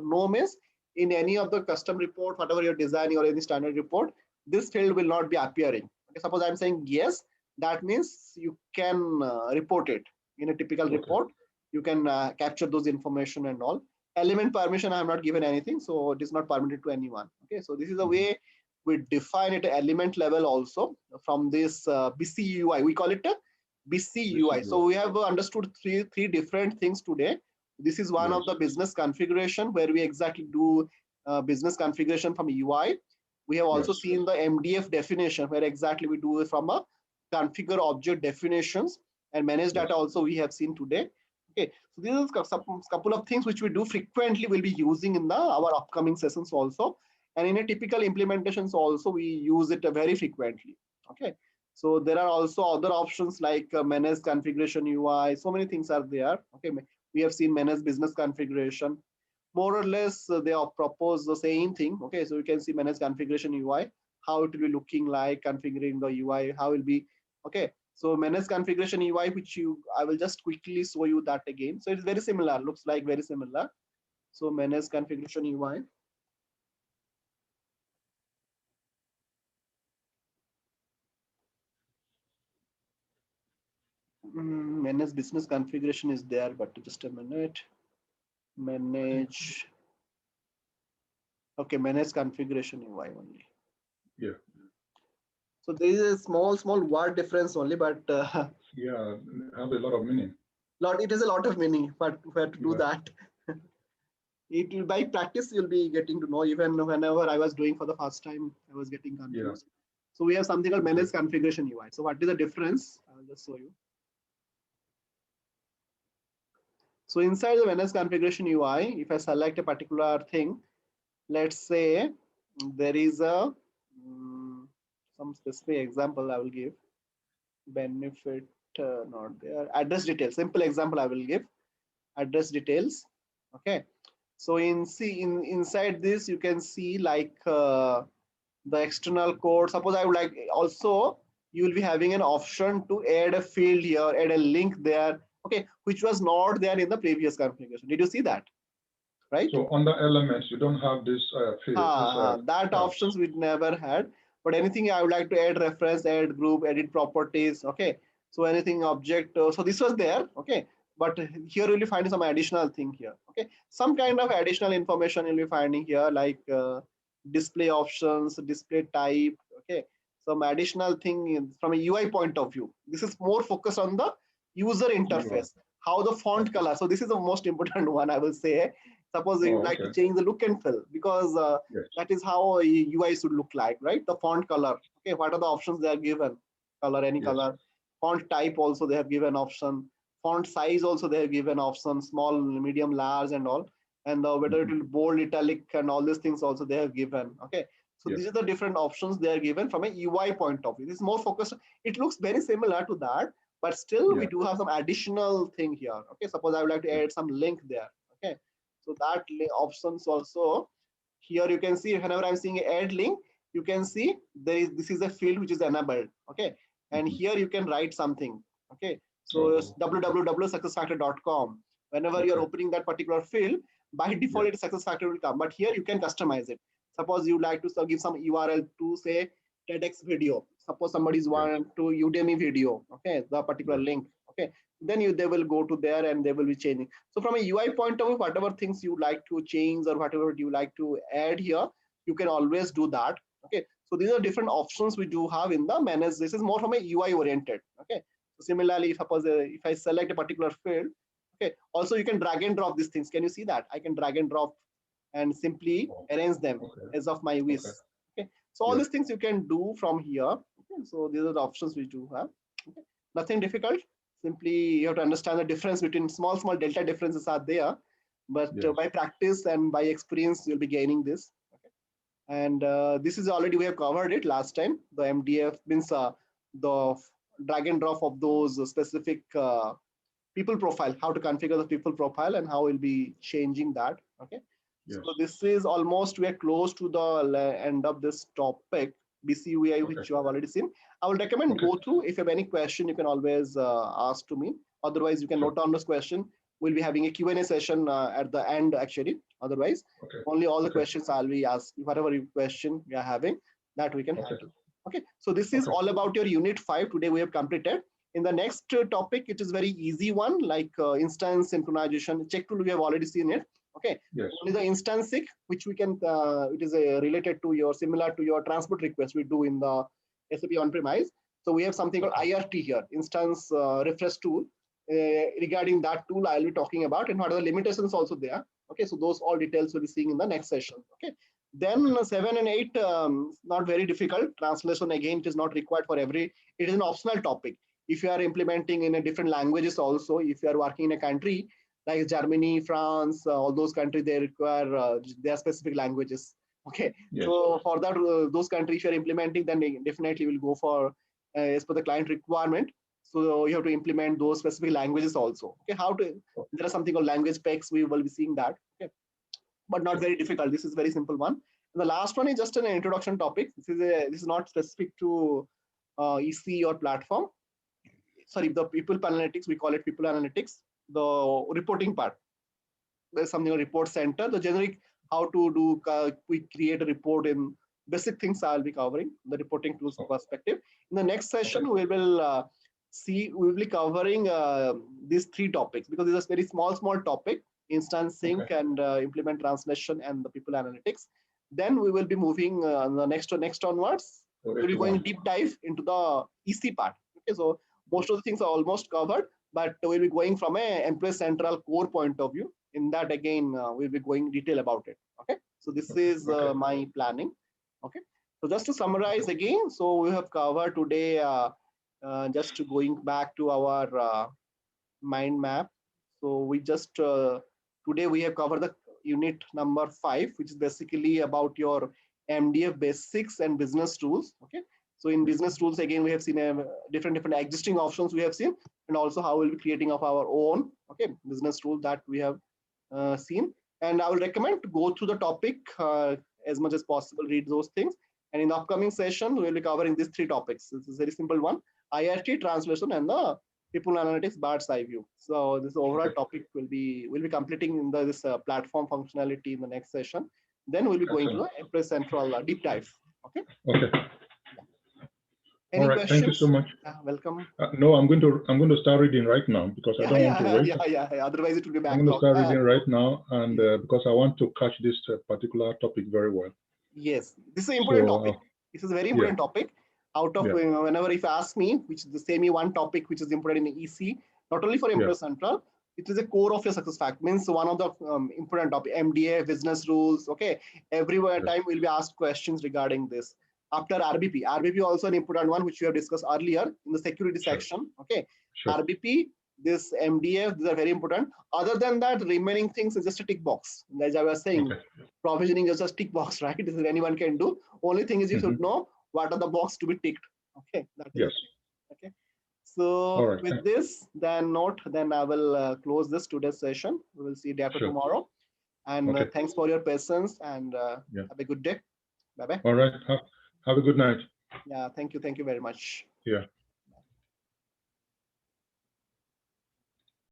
no means in any of the custom report, whatever you're designing or any standard report, this field will not be appearing. Okay. Suppose I'm saying yes, that means you can report it in a typical report. You can capture those information and all. Element permission, I have not given anything, so it is not permitted to anyone. Okay, so this is the way we define it at element level also from this BCUI. We call it a BCUI. So we have understood three different things today. This is one of the business configuration where we exactly do business configuration from UI. We have also seen the MDF definition where exactly we do it from a configure object definitions, and manage data also we have seen today. Okay, so these are some couple of things which we do frequently. We'll be using in our upcoming sessions also, and in a typical implementations also we use it very frequently. Okay, so there are also other options like manage configuration UI. So many things are there. Okay, we have seen manage business configuration. More or less, they are proposed the same thing. Okay, so you can see manage configuration UI, how it will be looking like, configuring the UI, how it will be. Okay, so manage configuration UI, which I will just quickly show you that again. So it's very similar, looks like very similar. So manage configuration UI. Manage business configuration is there, but just a minute. Manage. Okay, manage configuration UI only. Yeah. So there is a small word difference only, but yeah, have a lot of meaning. It is a lot of meaning, but we have to do that. It will, by practice you'll be getting to know. Even whenever I was doing for the first time, I was getting confused. So we have something called manage configuration UI. So what is the difference? I'll just show you. So inside the manage configuration UI, if I select a particular thing, let's say there is a some specific example I will give. Benefit not there. Address details. Simple example I will give. Address details. Okay. So inside this you can see like the external code. Suppose I would like also you will be having an option to add a field here, add a link there. Okay, which was not there in the previous configuration. Did you see that? Right. So under elements, you don't have this field. That options we never had. But anything I would like to add reference, add group, edit properties. Okay. So anything object. So this was there. Okay. But here you'll be finding some additional thing here. Okay. Some kind of additional information you'll be finding here, like display options, display type. Okay. Some additional thing from a UI point of view. This is more focused on the user interface, how the font color. So this is the most important one, I will say. Suppose you like to change the look and feel, because that is how a UI should look like, right? The font color. Okay, what are the options they are given? Color, any color. Font type also they have given option. Font size also they have given option. Small, medium, large, and all. And whether it will bold, italic, and all these things also they have given. Okay. So these are the different options they are given from a UI point of view. This is more focused. It looks very similar to that, but still we do have some additional thing here. Okay, suppose I would like to add some link there. Okay, so that options also here you can see, whenever I'm seeing add link, you can see this is a field which is enabled. Okay, and here you can write something. Okay, so www.successfactor.com. Whenever you're opening that particular field, by default it SuccessFactor will come, but here you can customize it. Suppose you like to give some URL to say TEDx video. Suppose somebody's want to Udemy video. Okay, the particular link. Okay, then they will go to there and they will be changing. So from a UI point of view, whatever things you like to change or whatever you like to add here, you can always do that. Okay, so these are different options we do have in the manage. This is more from a UI oriented. Okay, so similarly, suppose if I select a particular field, okay, also you can drag and drop these things. Can you see that? I can drag and drop and simply arrange them as of my wish. Okay, so all these things you can do from here. Okay, so these are the options we do have. Okay, nothing difficult. Simply you have to understand the difference between small delta differences are there, but by practice and by experience you'll be gaining this. Okay, and this is already we have covered it last time. The MDF means the drag and drop of those specific people profile, how to configure the people profile and how we'll be changing that. Okay. So this is almost, we are close to the end of this topic, BCUI, which you have already seen. I will recommend go through. If you have any question, you can always ask to me. Otherwise, you can note down this question. We'll be having a Q&A session at the end, actually. Otherwise, only all the questions I'll be asking, whatever question we are having, that we can handle. Okay, so this is all about your Unit 5. Today we have completed. In the next topic, it is very easy one, like instance synchronization. Check tool, we have already seen it. Okay, only the instance sync, which we can, it is related to your, similar to your transport request we do in the SAP on-premise. So we have something called IRT here, instance refresh tool. Regarding that tool, I'll be talking about, and what are the limitations also there. Okay, so those all details we'll be seeing in the next session. Okay, then 7 and 8, not very difficult. Translation, again, it is not required for every, it is an optional topic. If you are implementing in a different languages also, if you are working in a country like Germany, France, all those countries, they require their specific languages. Okay, so for that, those countries, if you are implementing, then they definitely will go for as per the client requirement. So you have to implement those specific languages also. Okay, how to, there are something called language specs, we will be seeing that. Okay, but not very difficult. This is very simple one. And the last one is just an introduction topic. This is not specific to EC or platform. Sorry, the people analytics, we call it people analytics, the reporting part. There's something called report center, the generic, how to do, we create a report in basic things I'll be covering, the reporting tools perspective. In the next session, we will we will be covering these 3 topics, because these are very small topic, instance sync and implement translation and the people analytics. Then we will be moving the next onwards. We'll be going deep dive into the EC part. Okay, so most of the things are almost covered, but we'll be going from a employee central core point of view. In that, again, we'll be going detail about it. Okay, so this is my planning. Okay, so just to summarize again, so we have covered today, just going back to our mind map. So we just today we have covered the unit number 5, which is basically about your MDF basics and business tools. Okay, so in business tools, again, we have seen different existing options we have seen, and also how we'll be creating of our own business tool that we have seen. And I will recommend to go through the topic as much as possible, read those things. And in the upcoming session, we'll be covering these 3 topics. This is a very simple one: IRT, translation, and the people analytics bird's eye view. So this overall topic will be completing in this platform functionality in the next session. Then we'll be going to the Empress Central deep dive. Okay. Any All right. questions? Thank you so much. Welcome. No, I'm going to start reading right now because I don't want to wait. Yeah. Otherwise, it will be backlog. I'm going to start reading right now, and because I want to catch this particular topic very well. Yes, this is an important topic. This is a very important topic. Out of whenever if you ask me, which is the same one topic which is important in EC, not only for Employee Central, it is a core of your success factor. Means one of the important topic, MDA, business rules. Okay, every time will be asked questions regarding this. After RBP also an important one which we have discussed earlier in the security section. Okay, RBP, this MDA, these are very important. Other than that, remaining things is just a tick box. As I was saying, provisioning is just tick box, right? This is anyone can do. Only thing is you should know what are the box to be ticked. Okay, that is okay. So with this, then I will close this today's session. We will see day after tomorrow. And thanks for your patience and have a good day. Bye bye. All right. Have a good night. Yeah. Thank you. Thank you very much. Yeah.